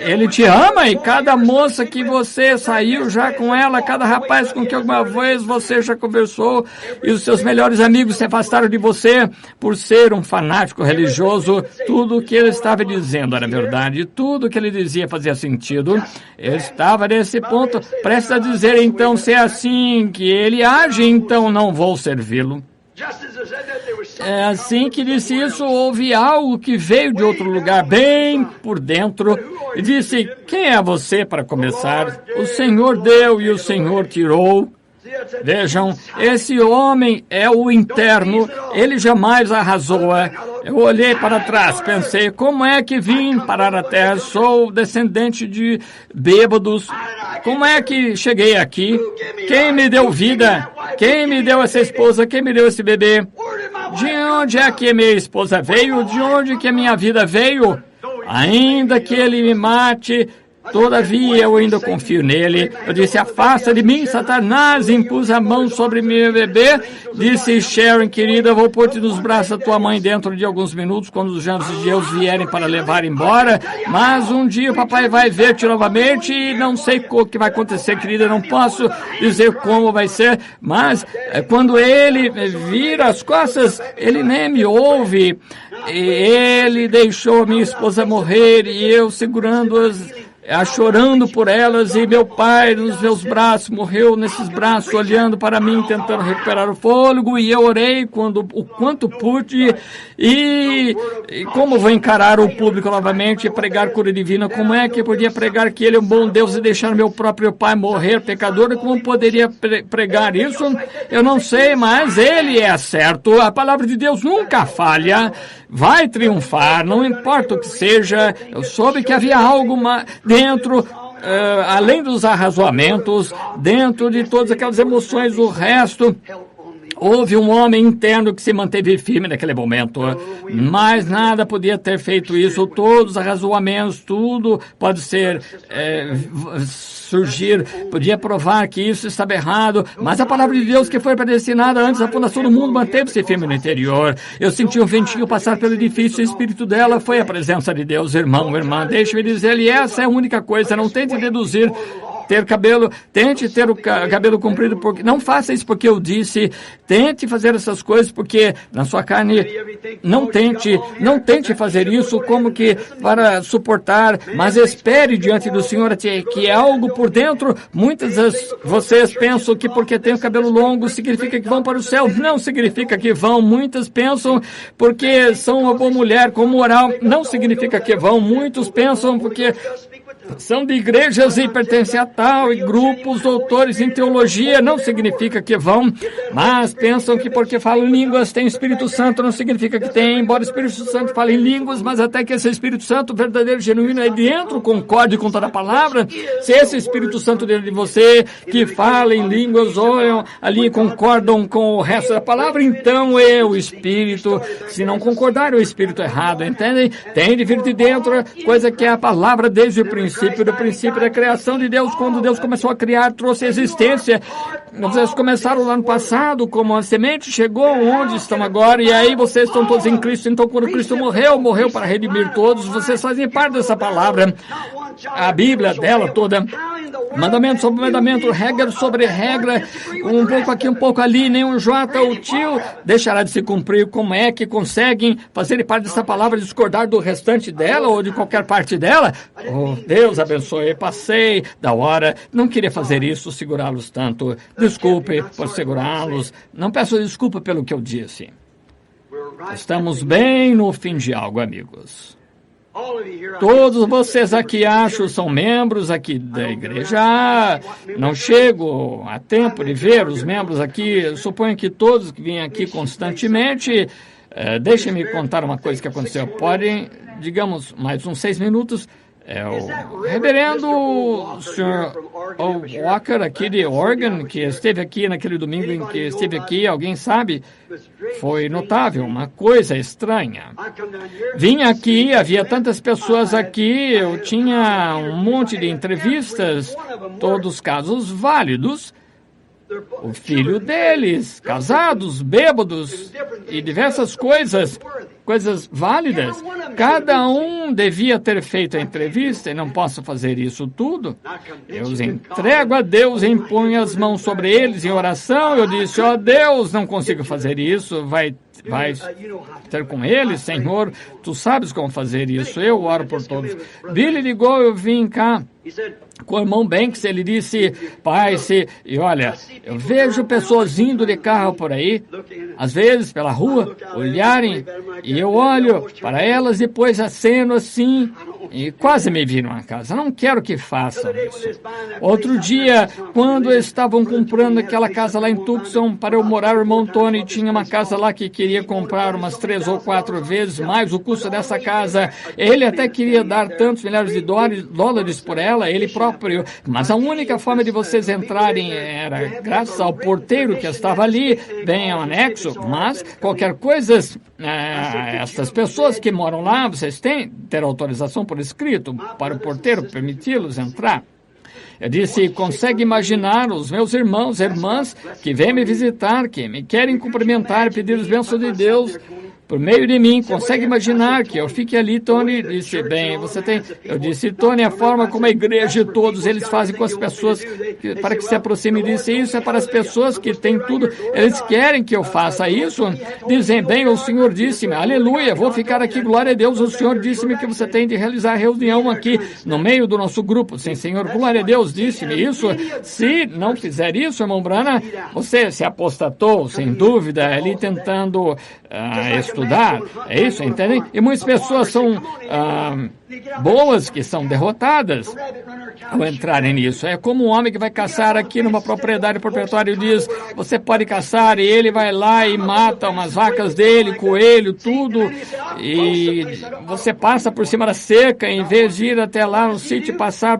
Ele te ama, e cada moça que você saiu já com ela, cada rapaz com que alguma vez você já conversou, e os seus melhores amigos se afastaram de você por ser um fanático religioso. Tudo o que ele estava dizendo era verdade, tudo o que ele dizia fazia sentido. Ele estava nesse ponto, prestes a dizer, então, se é assim que ele age, então não vou servi-lo. É assim que disse isso, houve algo que veio de outro lugar, bem por dentro, e disse, quem é você para começar? O Senhor deu e o Senhor tirou. Vejam, esse homem é o interno, ele jamais arrasou. Eu olhei para trás, pensei, como é que vim parar a terra? Sou descendente de bêbados. Como é que cheguei aqui? Quem me deu vida? Quem me deu essa esposa? Quem me deu esse bebê? De onde é que minha esposa veio? De onde que a minha vida veio? Ainda que ele me mate, todavia eu ainda confio nele. Eu disse, afasta de mim, Satanás. Impus a mão sobre meu bebê. Disse, Sharon, querida, vou pôr-te nos braços da tua mãe dentro de alguns minutos, quando os anjos de Deus vierem para levar embora. Mas um dia o papai vai ver-te novamente e não sei o que vai acontecer, querida. Não posso dizer como vai ser, mas quando ele vira as costas, ele nem me ouve. Ele deixou minha esposa morrer e eu segurando-as, chorando por elas, e meu pai nos meus braços, morreu nesses braços, olhando para mim, tentando recuperar o fôlego, e eu orei o quanto pude, e como vou encarar o público novamente e pregar cura divina? Como é que eu podia pregar que ele é um bom Deus e deixar meu próprio pai morrer pecador? Como poderia pregar isso? Eu não sei, mas ele é certo. A palavra de Deus nunca falha, vai triunfar, não importa o que seja. Eu soube que havia algo dentro, além dos arrazoamentos, dentro de todas aquelas emoções, o resto. Houve um homem interno que se manteve firme naquele momento, mas nada podia ter feito isso. Todos os arrazoamentos, tudo pode ser surgir, podia provar que isso estava errado, mas a palavra de Deus que foi predestinada antes da fundação do mundo manteve-se firme no interior. Eu senti um ventinho passar pelo edifício, o espírito dela foi a presença de Deus. Irmão, irmã, deixe-me dizer-lhe, essa é a única coisa, não tente deduzir. Ter cabelo, tente ter o cabelo comprido, porque não faça isso porque eu disse, tente fazer essas coisas porque na sua carne, não tente fazer isso como que para suportar, mas espere diante do Senhor que é algo por dentro. Muitas vezes vocês pensam que porque tem o cabelo longo significa que vão para o céu, não significa que vão. Muitas pensam porque são uma boa mulher com moral, não significa que vão. Muitos pensam porque são de igrejas e pertencem a tal, e grupos, doutores em teologia, não significa que vão, mas pensam que porque falam línguas tem Espírito Santo, não significa que tem, embora o Espírito Santo fale em línguas, mas até que esse Espírito Santo verdadeiro, genuíno, aí dentro, concorde com toda a palavra. Se esse Espírito Santo dentro de você, que fala em línguas, olham ali, concordam com o resto da palavra, então é o Espírito. Se não concordar, é o Espírito errado, entendem? Tem de vir de dentro, coisa que é a palavra desde o princípio da criação de Deus. Quando Deus começou a criar, trouxe existência. Vocês começaram lá no passado, como a semente chegou onde estão agora, e aí vocês estão todos em Cristo. Então, quando Cristo morreu para redimir todos, vocês fazem parte dessa palavra. A Bíblia dela toda, mandamento sobre mandamento, regra sobre regra, um pouco aqui, um pouco ali, nenhum jota ou tio deixará de se cumprir. Como é que conseguem fazer parte dessa palavra, discordar do restante dela ou de qualquer parte dela? Oh, Deus abençoe, passei da hora, não queria fazer isso, segurá-los tanto. Desculpe por segurá-los, não peço desculpa pelo que eu disse. Estamos bem no fim de algo, amigos. Todos vocês aqui, acho, são membros aqui da igreja. Não chego a tempo de ver os membros aqui. Eu suponho que todos que vêm aqui constantemente. Deixem-me contar uma coisa que aconteceu. Podem, digamos, mais uns 6 minutos. O reverendo Sr. Walker, aqui de Oregon, que esteve aqui naquele domingo em que esteve aqui, alguém sabe? Foi notável, uma coisa estranha. Vim aqui, havia tantas pessoas aqui, eu tinha um monte de entrevistas, todos casos válidos. O filho deles, casados, bêbados e diversas coisas válidas. Cada um devia ter feito a entrevista e não posso fazer isso tudo. Eu os entrego a Deus e imponho as mãos sobre eles em oração. Eu disse, ó Deus, não consigo fazer isso, vai ter com eles, Senhor, tu sabes como fazer isso, eu oro por todos. Billy ligou, eu vim cá com o irmão Banks, ele disse, pai, e olha, eu vejo pessoas indo de carro por aí, às vezes pela rua, olharem, e eu olho para elas, depois aceno assim, e quase me viram a casa. Não quero que façam isso. Outro dia, quando estavam comprando aquela casa lá em Tucson para eu morar, o irmão Tony tinha uma casa lá que queria comprar umas 3 ou 4 vezes mais o custo dessa casa. Ele até queria dar tantos milhares de dólares por ela, ele próprio. Mas a única forma de vocês entrarem era graças ao porteiro que estava ali, bem ao anexo. Mas qualquer coisa, essas pessoas que moram lá, vocês têm ter autorização por escrito para o porteiro permiti-los entrar. Eu disse, consegue imaginar os meus irmãos e irmãs que vêm me visitar, que me querem cumprimentar e pedir as bênçãos de Deus por meio de mim. Consegue imaginar que eu fique ali? Tony disse, bem, você tem... Eu disse, Tony, a forma como a igreja e todos eles fazem com as pessoas para que se aproximem disso, isso é para as pessoas que têm tudo. Eles querem que eu faça isso. Dizem, bem, o Senhor disse-me, aleluia, vou ficar aqui, glória a Deus, o Senhor disse-me que você tem de realizar a reunião aqui no meio do nosso grupo. Sim, Senhor, glória a Deus, disse-me isso. Se não fizer isso, irmão Branham, você se apostatou, sem dúvida, ali tentando estudar, é isso, entendem? E muitas pessoas são boas que são derrotadas ao entrarem nisso. É como um homem que vai caçar aqui numa propriedade, o proprietário diz, você pode caçar, e ele vai lá e mata umas vacas dele, coelho, tudo, e você passa por cima da cerca, em vez de ir até lá no sítio e passar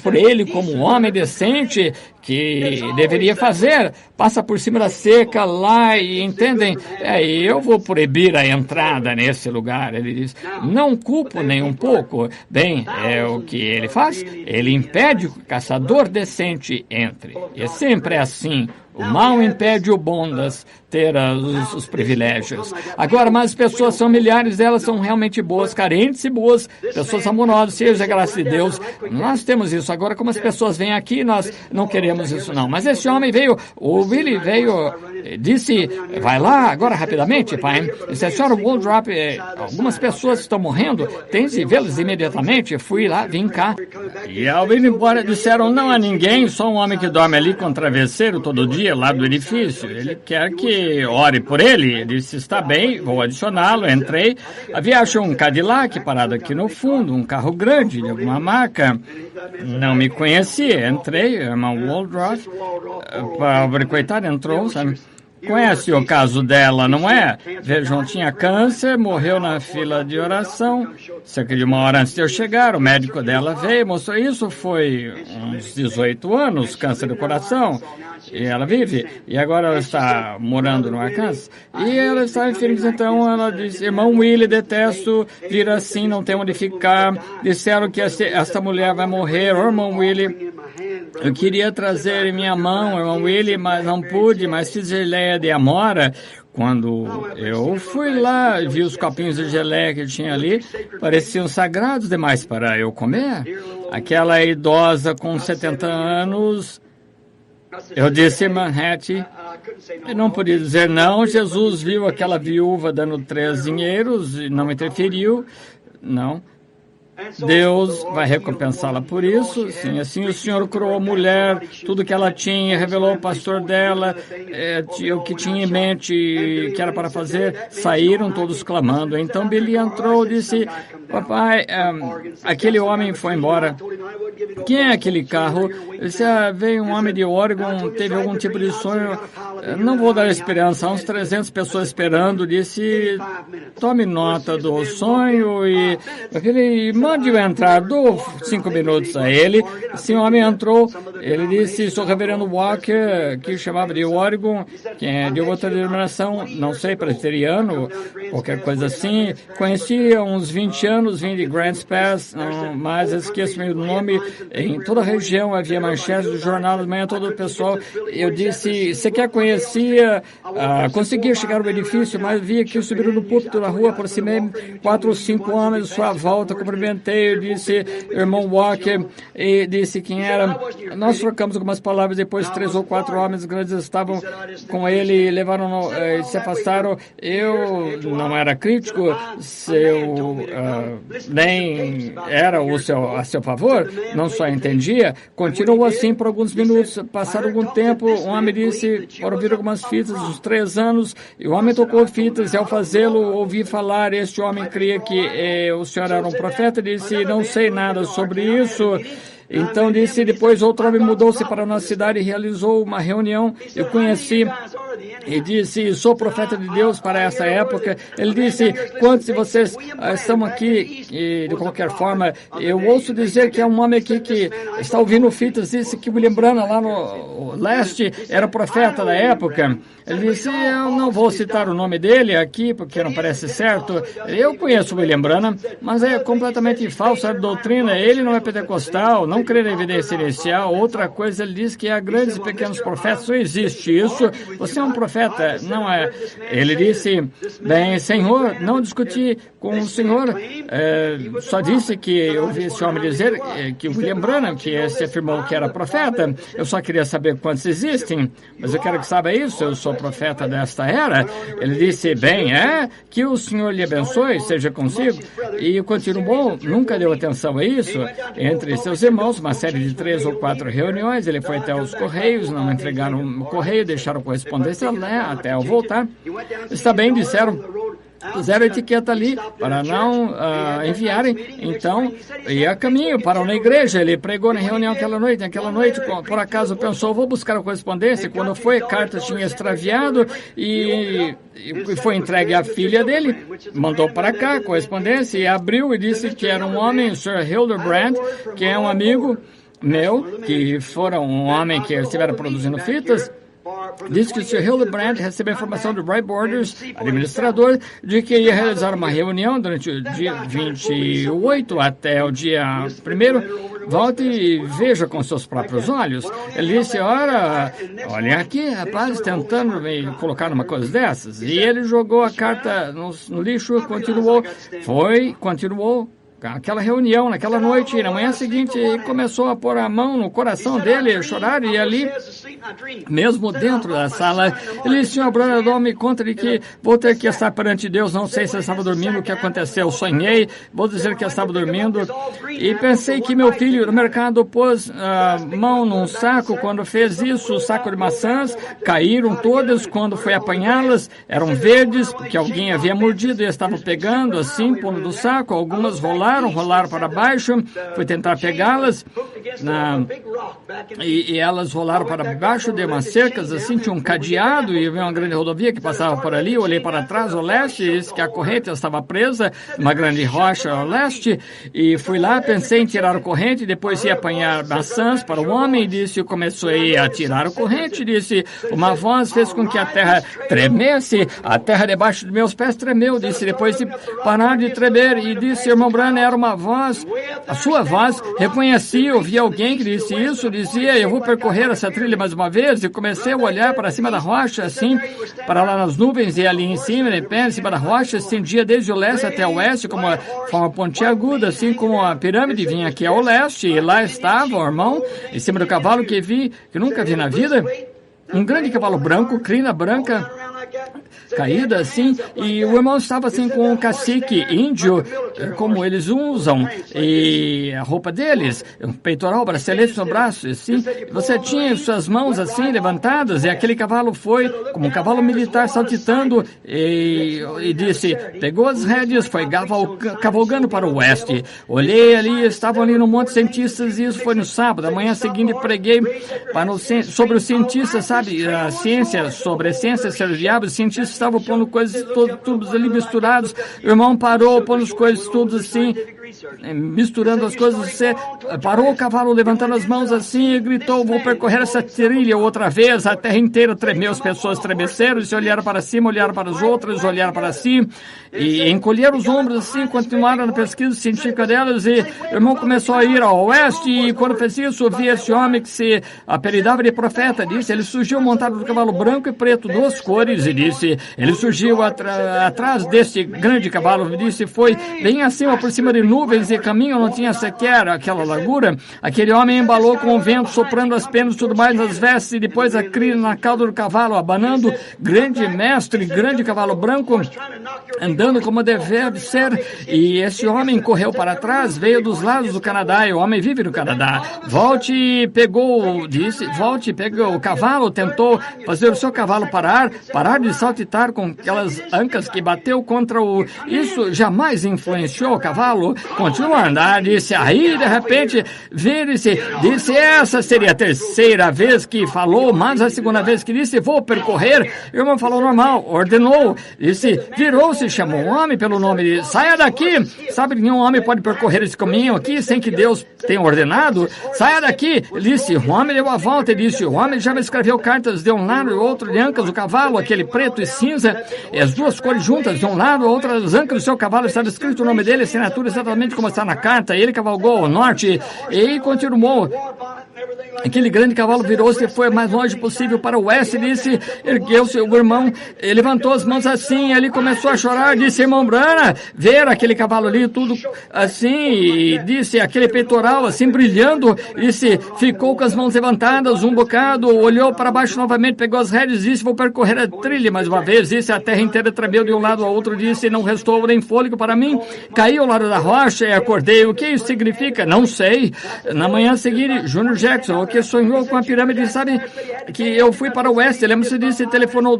por ele como um homem decente, que deveria fazer, passa por cima da cerca lá e entendem, eu vou proibir a entrada nesse lugar. Ele diz, não culpo nem um pouco. Bem, é o que ele faz, ele impede que o caçador decente entre. E sempre é assim. O mal impede o bom das ter os privilégios. Agora, mas as pessoas são milhares, elas são realmente boas, carentes e boas, pessoas amorosas, seja a graça de Deus. Nós temos isso. Agora, como as pessoas vêm aqui, nós não queremos isso, não. Mas esse homem veio, o Willie veio, disse, vai lá agora rapidamente, pai. Disse, a senhora Waldrop, algumas pessoas estão morrendo, tem de vê-las imediatamente. Fui lá, vim cá. E ao vir embora, disseram, não há ninguém, só um homem que dorme ali com travesseiro todo dia, lá do edifício. Ele quer que ore por ele. Ele disse, está bem, vou adicioná-lo. Entrei. Havia, acho, um Cadillac parado aqui no fundo, um carro grande de alguma marca. Não me conhecia. Entrei, irmão Waldrop, pobre coitado, entrou, sabe? Conhece o caso dela, não é? Vejam, tinha câncer, morreu na fila de oração, cerca de 1 hora antes de eu chegar, o médico dela veio, mostrou isso, foi uns 18 anos, câncer do coração, e ela vive, e agora ela está morando no Arkansas, e ela está infeliz, então ela disse, irmão Willie, detesto vir assim, não tem onde ficar, disseram que esta mulher vai morrer, irmão Willie, eu queria trazer em minha mão, irmão Willie, mas não pude, mas fiz geleia de amora. Quando eu fui lá, vi os copinhos de geleia que tinha ali, pareciam sagrados demais para eu comer. Aquela idosa com 70 anos, eu disse, Manhattan, eu não podia dizer não. Jesus viu aquela viúva dando 3 dinheiros e não interferiu, não. Deus vai recompensá-la por isso. Sim, assim o Senhor curou a mulher, tudo que ela tinha, revelou ao pastor dela, o que tinha em mente que era para fazer, saíram todos clamando. Então Billy entrou e disse, papai, aquele homem foi embora. Quem é aquele carro? Ele disse, veio um homem de Oregon, teve algum tipo de sonho, não vou dar esperança, há uns 300 pessoas esperando. Disse, tome nota do sonho e aquele mande-o entrar, dou 5 minutos a ele. Esse homem entrou, ele disse, sou reverendo Walker, que chamava de Oregon, que é de outra denominação, não sei, presbiteriano, qualquer coisa assim. Conheci há uns 20 anos, vim de Grants Pass, mas esqueço o nome. Em toda a região havia manchetes do jornal de manhã, todo o pessoal. Eu disse, você quer conhecia, conseguia chegar ao edifício, mas vi que subiram no púlpito da rua, aproximei 4 ou 5 homens, sua volta, cumprimentei, eu disse, irmão Walker, e disse quem era. Nós trocamos algumas palavras, depois 3 ou 4 homens grandes estavam com ele, levaram, se afastaram. Eu não era crítico, nem era a seu favor, não só entendia, continuou assim por alguns minutos. Passado algum tempo, o homem disse, para ouvir algumas fitas, uns 3 anos, e o homem tocou fitas, e ao fazê-lo, ouvi falar, este homem cria que o senhor era um profeta, disse, não sei nada sobre isso. Então disse, depois outro homem mudou-se para a nossa cidade e realizou uma reunião. Eu conheci e disse, sou profeta de Deus para essa época. Ele disse, quantos de vocês estão aqui? E de qualquer forma, eu ouço dizer que é um homem aqui que está ouvindo fitas, disse que William Branham lá no leste era profeta da época. Ele disse, eu não vou citar o nome dele aqui, porque não parece certo. Eu conheço William Branham, mas é completamente falsa a doutrina. Ele não é pentecostal, não crê na evidência inicial. Outra coisa, ele diz que há grandes e pequenos profetas. Não existe isso. Você é um profeta, não é? Ele disse, bem, Senhor, não discuti com o Senhor. Só disse que eu ouvi esse homem dizer que o William Branham, que se afirmou que era profeta. Eu só queria saber quantos existem, mas eu quero que saiba isso. Eu sou profeta desta era. Ele disse, bem, que o Senhor lhe abençoe, seja consigo. E continuou, nunca deu atenção a isso. Entre seus irmãos, uma série de 3 ou 4 reuniões, ele foi até os Correios, não entregaram o correio, deixaram correspondência lá, até ao voltar. Está bem, disseram, puseram a etiqueta ali para não enviarem. Então, ia a caminho, parou na igreja. Ele pregou na reunião aquela noite. Naquela noite, por acaso, pensou, vou buscar a correspondência. Quando foi, a carta tinha extraviado e foi entregue à filha dele. Mandou para cá a correspondência e abriu e disse que era um homem, o Sr. Hildebrand, que é um amigo meu, que foram um homem que estiveram produzindo fitas. Diz que o Sr. Hildebrand recebeu a informação do Bright Borders, administrador, de que ia realizar uma reunião durante o dia 28 até o dia 1º. Volte e veja com seus próprios olhos. Ele disse, olha aqui, rapaz, tentando me colocar numa coisa dessas. E ele jogou a carta no lixo, continuou aquela reunião naquela noite, e na manhã seguinte começou a pôr a mão no coração dele, a chorar, e ali, mesmo dentro da sala, ele disse, Sr. Branham, me conta de que vou ter que estar perante Deus, não sei se eu estava dormindo, o que aconteceu, sonhei, vou dizer que eu estava dormindo, e pensei que meu filho no mercado pôs a mão num saco, quando fez isso, o saco de maçãs, caíram todas, quando foi apanhá-las, eram verdes, porque alguém havia mordido e estavam pegando, assim, pondo do saco, algumas rolaram para baixo, fui tentar pegá-las, e elas rolaram para baixo, deu umas cercas, assim, tinha um cadeado, e veio uma grande rodovia que passava por ali, olhei para trás, ao leste, e disse que a corrente estava presa, uma grande rocha ao leste, e fui lá, pensei em tirar a corrente, depois ia apanhar maçãs para o homem, e disse, comecei a tirar a corrente, disse, uma voz fez com que a terra tremesse, a terra debaixo dos meus pés tremeu, disse, depois de parar de tremer, e disse, irmão Branham, era uma voz, a sua voz, reconheci, ouvi alguém que disse isso, dizia, eu vou percorrer essa trilha mais uma vez, e comecei a olhar para cima da rocha, assim, para lá nas nuvens, e ali em cima, de pé, em cima da rocha, estendia desde o leste até o oeste, como uma forma pontiaguda, assim como a pirâmide vinha aqui ao leste, e lá estava o irmão, em cima do cavalo que nunca vi na vida, um grande cavalo branco, crina branca, caída assim, e o irmão estava assim com um cacique índio, como eles usam, e a roupa deles, um peitoral, bracelete no braço, assim, você tinha suas mãos assim levantadas, e aquele cavalo foi como um cavalo militar saltitando, e disse, pegou as rédeas, foi cavalgando para o oeste. Olhei ali, estavam ali no Monte Cientistas, e isso foi no sábado. A manhã seguinte preguei sobre os cientistas, sabe, a ciência, sobre a ciência ser o diabo, os cientistas estavam pondo coisas todos ali misturados. O irmão parou, pondo as coisas todas assim, misturando as coisas. Você parou o cavalo, levantando as mãos assim, e gritou, vou percorrer essa trilha outra vez. A terra inteira tremeu, as pessoas estremeceram, e se olharam para cima, olharam para as outras, olharam para si, e encolheram os ombros assim, continuaram na pesquisa científica delas, e o irmão começou a ir ao oeste, e quando fez isso, vi esse homem que se apelidava de profeta, disse, ele surgiu montado no cavalo branco e preto, 2 cores, e disse, ele surgiu atrás desse grande cavalo, disse, foi bem acima, por cima de nuvens, nuvens e caminho não tinha sequer aquela largura. Aquele homem embalou com o vento, soprando as penas, tudo mais nas vestes, e depois a crina na cauda do cavalo, abanando, grande mestre, grande cavalo branco, andando como deve ser. E esse homem correu para trás, veio dos lados do Canadá, e o homem vive no Canadá. Volte e pegou o cavalo, tentou fazer o seu cavalo parar de saltitar com aquelas ancas que bateu contra o... Isso jamais influenciou o cavalo, continuou a andar, disse, aí de repente, disse, essa seria a terceira vez que falou, mas a segunda vez que disse, vou percorrer, o irmão falou normal, ordenou, disse, virou-se, chamou um homem pelo nome, disse, saia daqui, sabe que nenhum homem pode percorrer esse caminho aqui sem que Deus tenha ordenado, saia daqui, ele disse, o homem deu a volta, ele disse, o homem já me escreveu cartas de um lado e outro de ancas do cavalo, aquele preto e cinza, e as duas cores juntas, de um lado, outras ancas do seu cavalo, estava escrito o nome dele, a assinatura exatamente como está na carta, e ele cavalgou ao norte, e continuou. Aquele grande cavalo virou-se e foi o mais longe possível para o oeste, disse, ergueu-se o irmão, levantou as mãos assim, ele começou a chorar, disse, irmão Branham, ver aquele cavalo ali, tudo assim, e disse, aquele peitoral assim, brilhando, disse, ficou com as mãos levantadas um bocado, olhou para baixo novamente, pegou as rédeas, disse, vou percorrer a trilha mais uma vez, disse, a terra inteira tremeu de um lado ao outro, disse, não restou nem fôlego para mim, caí ao lado da rocha e acordei, o que isso significa? Não sei. Na manhã seguinte, Júnior Jackson, o que sonhou com a pirâmide, sabe, que eu fui para o oeste, lembra-se disso, telefonou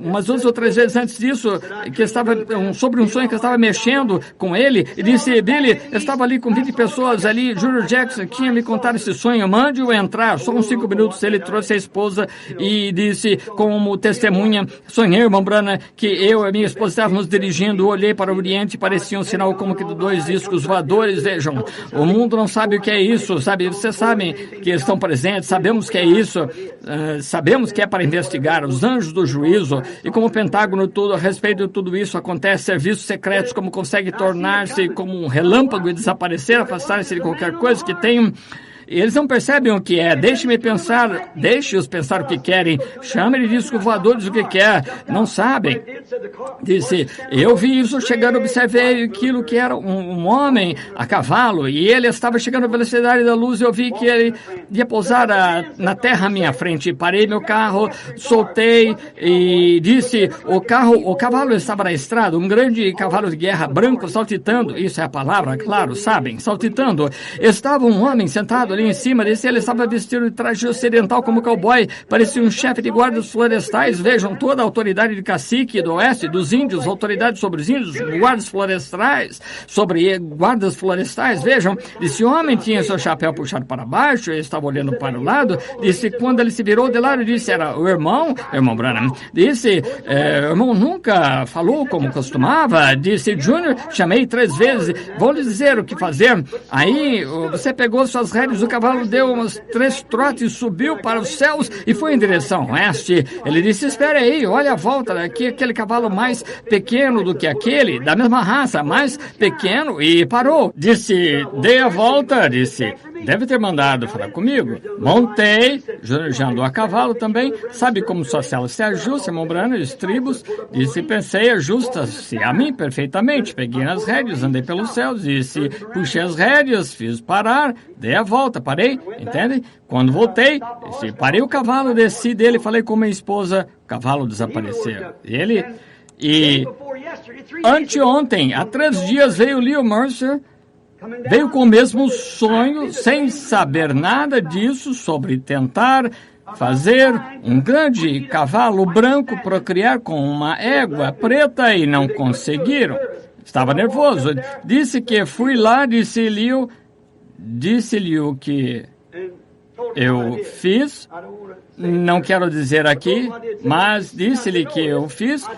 umas 2 ou 3 vezes antes disso, que estava sobre um sonho que eu estava mexendo com ele, e disse, Billy, eu estava ali com 20 pessoas ali, Júnior Jackson tinha me contado esse sonho, mande-o entrar, só uns 5 minutos, ele trouxe a esposa e disse, como testemunha, sonhei, irmão Branham, que eu e minha esposa estávamos dirigindo, olhei para o Oriente, parecia um sinal como que de 2 discos voadores, vejam, o mundo não sabe o que é isso, sabe, vocês sabem que estão presentes, sabemos que é isso, sabemos que é para investigar os anjos do juízo, e como o Pentágono tudo, a respeito de tudo isso, acontece serviços secretos, como consegue tornar-se como um relâmpago e desaparecer, afastar-se de qualquer coisa que tenham. Eles não percebem o que é. Deixe-os pensar o que querem. Chame de disco voadores o que quer. Não sabem. Disse, eu vi isso chegando, observei aquilo que era um homem a cavalo, e ele estava chegando à velocidade da luz, eu vi que ele ia pousar na terra à minha frente. Parei meu carro, soltei e disse, o cavalo estava na estrada, um grande cavalo de guerra branco saltitando, isso é a palavra, claro, sabem, saltitando. Estava um homem sentado ali em cima desse, ele estava vestido de traje ocidental como cowboy, parecia um chefe de guardas florestais, vejam, toda a autoridade de cacique do oeste, dos índios, autoridade sobre os índios, guardas florestais, vejam, esse homem tinha seu chapéu puxado para baixo, ele estava olhando para o lado, disse, quando ele se virou de lado, disse, era o irmão Branham, disse, o irmão nunca falou como costumava, disse, Júnior, chamei 3 vezes, vou lhe dizer o que fazer, aí você pegou suas rédeas, o cavalo deu uns 3 trotes, subiu para os céus e foi em direção oeste. Ele disse, espere aí, olha a volta daqui, aquele cavalo mais pequeno do que aquele, da mesma raça, mais pequeno, e parou. Disse, dei a volta, disse, deve ter mandado falar comigo. Montei, já andou a cavalo também, sabe como sua cela se ajusta, irmão Branham, estribos, disse, pensei, ajusta-se a mim perfeitamente. Peguei nas rédeas, andei pelos céus, disse, puxei as rédeas, fiz parar, dei a volta, parei, entende? Quando voltei, disse, parei o cavalo, desci dele, falei com minha esposa, o cavalo desapareceu. E anteontem, há 3 dias, veio Leo Mercer, veio com o mesmo sonho, sem saber nada disso, sobre tentar fazer um grande cavalo branco procriar com uma égua preta e não conseguiram. Estava nervoso. Disse que fui lá, disse-lhe o que eu fiz, não quero dizer aqui, mas disse-lhe que eu fiz,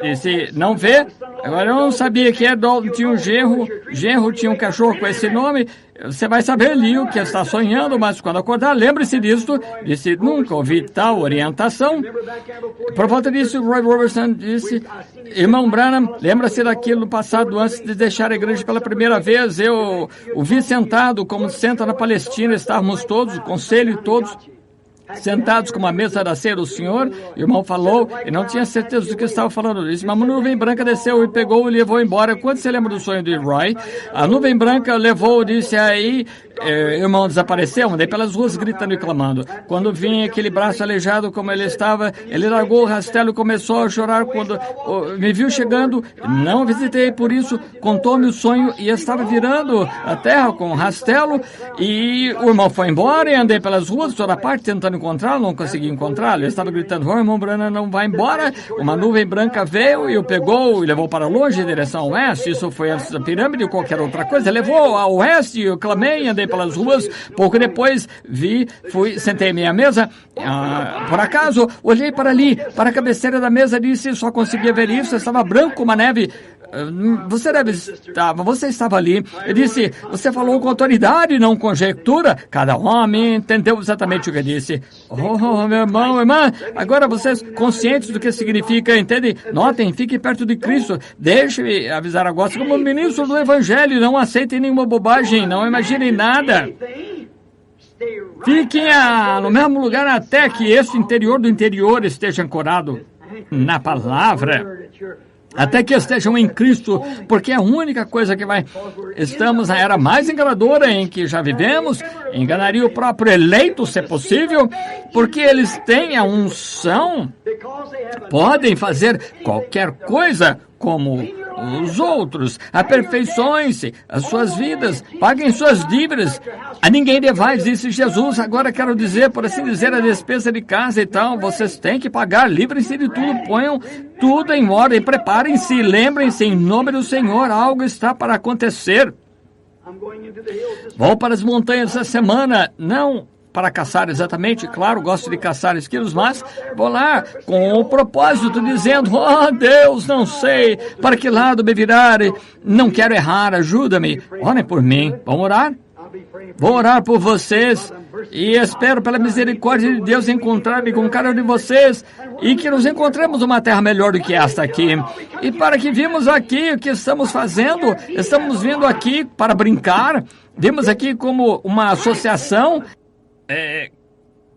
disse, não vê, agora eu não sabia que Dalton tinha um genro tinha um cachorro com esse nome, você vai saber ali o que está sonhando, mas quando acordar, lembre-se disso, disse, nunca ouvi tal orientação. Por volta disso, Roy Robertson disse, irmão Branham, lembra-se daquilo no passado, antes de deixar a igreja pela primeira vez, eu o vi sentado, como senta na Palestina, estávamos todos, o conselho todos, sentados com uma mesa da ceia do Senhor. O irmão falou e não tinha certeza do que estava falando. Disse, uma nuvem branca desceu e pegou e levou embora. Quando você lembra do sonho de Roy? A nuvem branca levou, disse aí, o irmão desapareceu. Andei pelas ruas gritando e clamando. Quando vinha aquele braço aleijado como ele estava, ele largou o rastelo e começou a chorar. Quando me viu chegando, não visitei, por isso contou-me o sonho e estava virando a terra com o rastelo. E o irmão foi embora e andei pelas ruas, toda parte, tentando encontrá-lo, não consegui encontrá-lo. Eu estava gritando, irmão Branham não vai embora. Uma nuvem branca veio e o pegou e levou para longe, em direção ao oeste. Isso foi a pirâmide ou qualquer outra coisa. Levou ao oeste, eu clamei, andei pelas ruas. Pouco depois, fui, sentei à minha mesa. Por acaso, olhei para ali, para a cabeceira da mesa, disse, só conseguia ver isso, estava branco como a neve. Você estava ali. Eu disse, você falou com autoridade, não conjectura. Cada homem entendeu exatamente o que eu disse. Oh, meu irmão, irmã, agora vocês conscientes do que significa, entende? Notem, fiquem perto de Cristo. Deixe-me avisar agora, como ministro do Evangelho, não aceitem nenhuma bobagem, não imaginem nada. Fiquem no mesmo lugar até que esse interior do interior esteja ancorado na palavra. Até que estejam em Cristo, porque é a única coisa que vai... Estamos na era mais enganadora em que já vivemos, enganaria o próprio eleito, se é possível, porque eles têm a unção, podem fazer qualquer coisa como os outros, aperfeiçoem-se as suas vidas, paguem suas dívidas, a ninguém devais, disse Jesus. Agora quero dizer, por assim dizer, a despesa de casa e tal, vocês têm que pagar, livrem-se de tudo, ponham tudo em ordem, preparem-se, lembrem-se, em nome do Senhor, algo está para acontecer. Vou para as montanhas essa semana, não para caçar exatamente, claro, gosto de caçar esquilos, mas vou lá com o propósito dizendo, oh Deus, não sei para que lado me virar, não quero errar, ajuda-me, orem por mim, vamos orar? Vou orar por vocês e espero pela misericórdia de Deus encontrar-me com cada um de vocês e que nos encontremos uma terra melhor do que esta aqui. E para que vimos aqui o que estamos fazendo, estamos vindo aqui para brincar, vimos aqui como uma associação.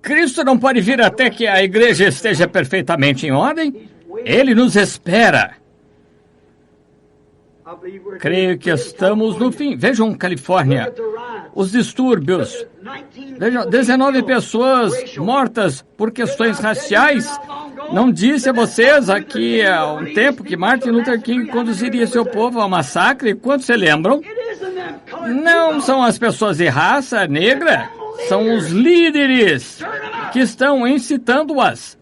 Cristo não pode vir até que a igreja esteja perfeitamente em ordem. Ele nos espera. Creio que estamos no fim. Vejam, Califórnia, os distúrbios. Vejam, 19 pessoas mortas por questões raciais. Não disse a vocês aqui há um tempo que Martin Luther King conduziria seu povo ao massacre? Quantos se lembram? Não são as pessoas de raça negra. São os líderes que estão incitando-as.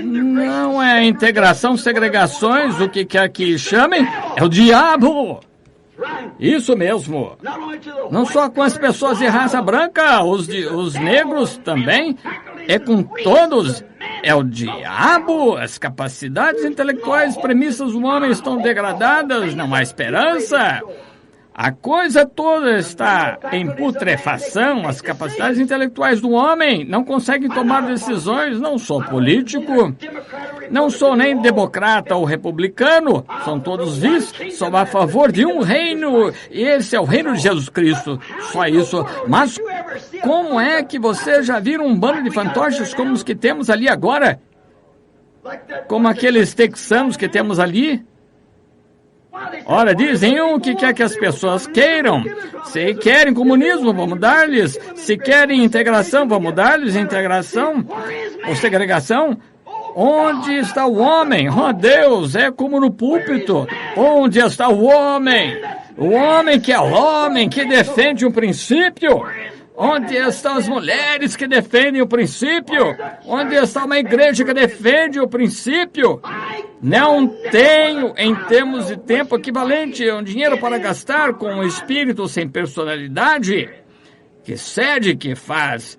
Não é integração, segregações, o que quer que chamem, é o diabo. Isso mesmo. Não só com as pessoas de raça branca, os negros também, é com todos. É o diabo, as capacidades intelectuais, premissas do homem estão degradadas, não há esperança. A coisa toda está em putrefação, as capacidades intelectuais do homem não conseguem tomar decisões, não sou político, não sou nem democrata ou republicano, são todos vis, sou a favor de um reino, e esse é o reino de Jesus Cristo, só isso. Mas como é que vocês já viram um bando de fantoches como os que temos ali agora? Como aqueles texanos que temos ali? Ora, dizem o que quer que as pessoas queiram. Se querem comunismo, vamos dar-lhes. Se querem integração, vamos dar-lhes integração ou segregação. Onde está o homem? Oh, Deus, é como no púlpito. Onde está o homem? O homem que é o homem, que defende um princípio. Onde estão as mulheres que defendem o princípio? Onde está uma igreja que defende o princípio? Não tenho, em termos de tempo equivalente, um dinheiro para gastar com um espírito sem personalidade, que cede, que faz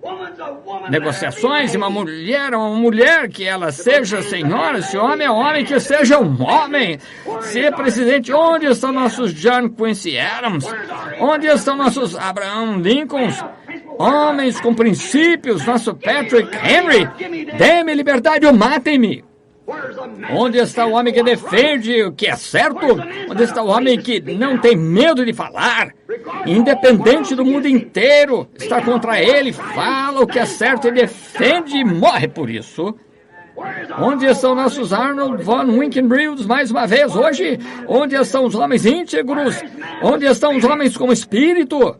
negociações, e uma mulher que ela seja senhora, se homem é homem, que seja um homem. Se é presidente, onde estão nossos John Quincy Adams? Onde estão nossos Abraham Lincolns? Homens com princípios, nosso Patrick Henry. Dê-me liberdade ou matem-me. Onde está o homem que defende o que é certo? Onde está o homem que não tem medo de falar? Independente do mundo inteiro, está contra ele, fala o que é certo e defende e morre por isso. Onde estão nossos Arnold von Winkenrieds mais uma vez hoje? Onde estão os homens íntegros? Onde estão os homens com espírito?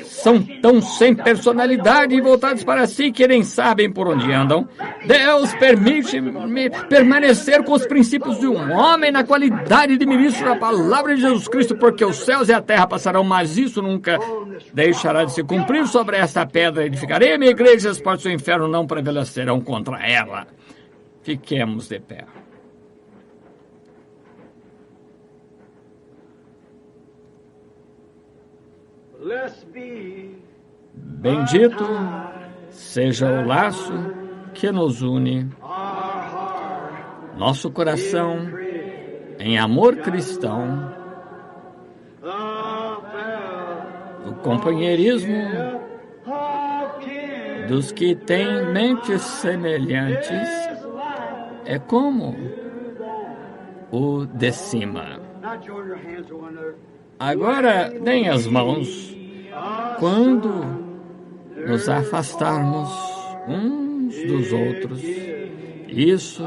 São tão sem personalidade e voltados para si que nem sabem por onde andam. Deus permite-me permanecer com os princípios de um homem na qualidade de ministro da palavra de Jesus Cristo, porque os céus e a terra passarão, mas isso nunca deixará de se cumprir. Sobre esta pedra edificarei a minha igreja, as portas do inferno não prevalecerão contra ela. Fiquemos de pé. Bendito seja o laço que nos une, nosso coração em amor cristão, o companheirismo dos que têm mentes semelhantes é como o de cima. Agora, deem as mãos quando nos afastarmos uns dos outros. Isso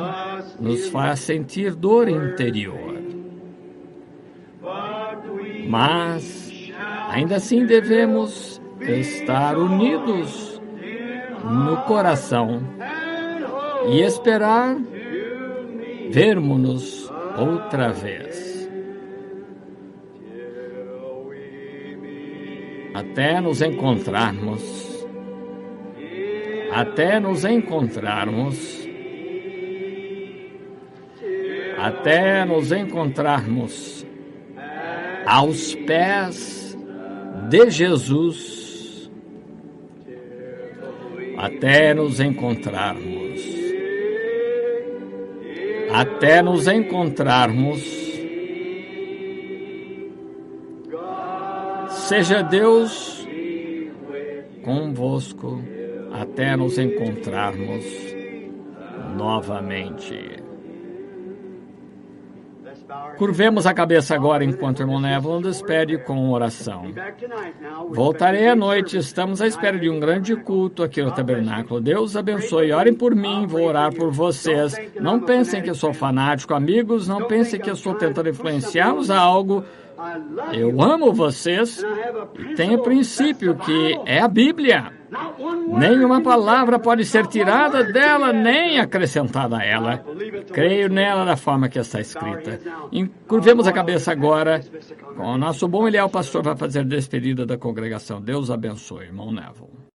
nos faz sentir dor interior. Mas, ainda assim, devemos estar unidos no coração e esperar vermos-nos outra vez. Até nos encontrarmos. Até nos encontrarmos. Até nos encontrarmos aos pés de Jesus. Até nos encontrarmos. Até nos encontrarmos. Seja Deus convosco até nos encontrarmos novamente. Curvemos a cabeça agora enquanto o irmão Neville despede com oração. Voltarei à noite, estamos à espera de um grande culto aqui no tabernáculo. Deus abençoe, orem por mim, vou orar por vocês. Não pensem que eu sou fanático, amigos, não pensem que eu estou tentando influenciá-los a algo. Eu amo vocês e tenho princípio que é a Bíblia. Nenhuma palavra pode ser tirada dela, nem acrescentada a ela. Creio nela da forma que está escrita. Curvemos a cabeça agora. Com o nosso bom e leal pastor vai fazer despedida da congregação. Deus abençoe, irmão Neville.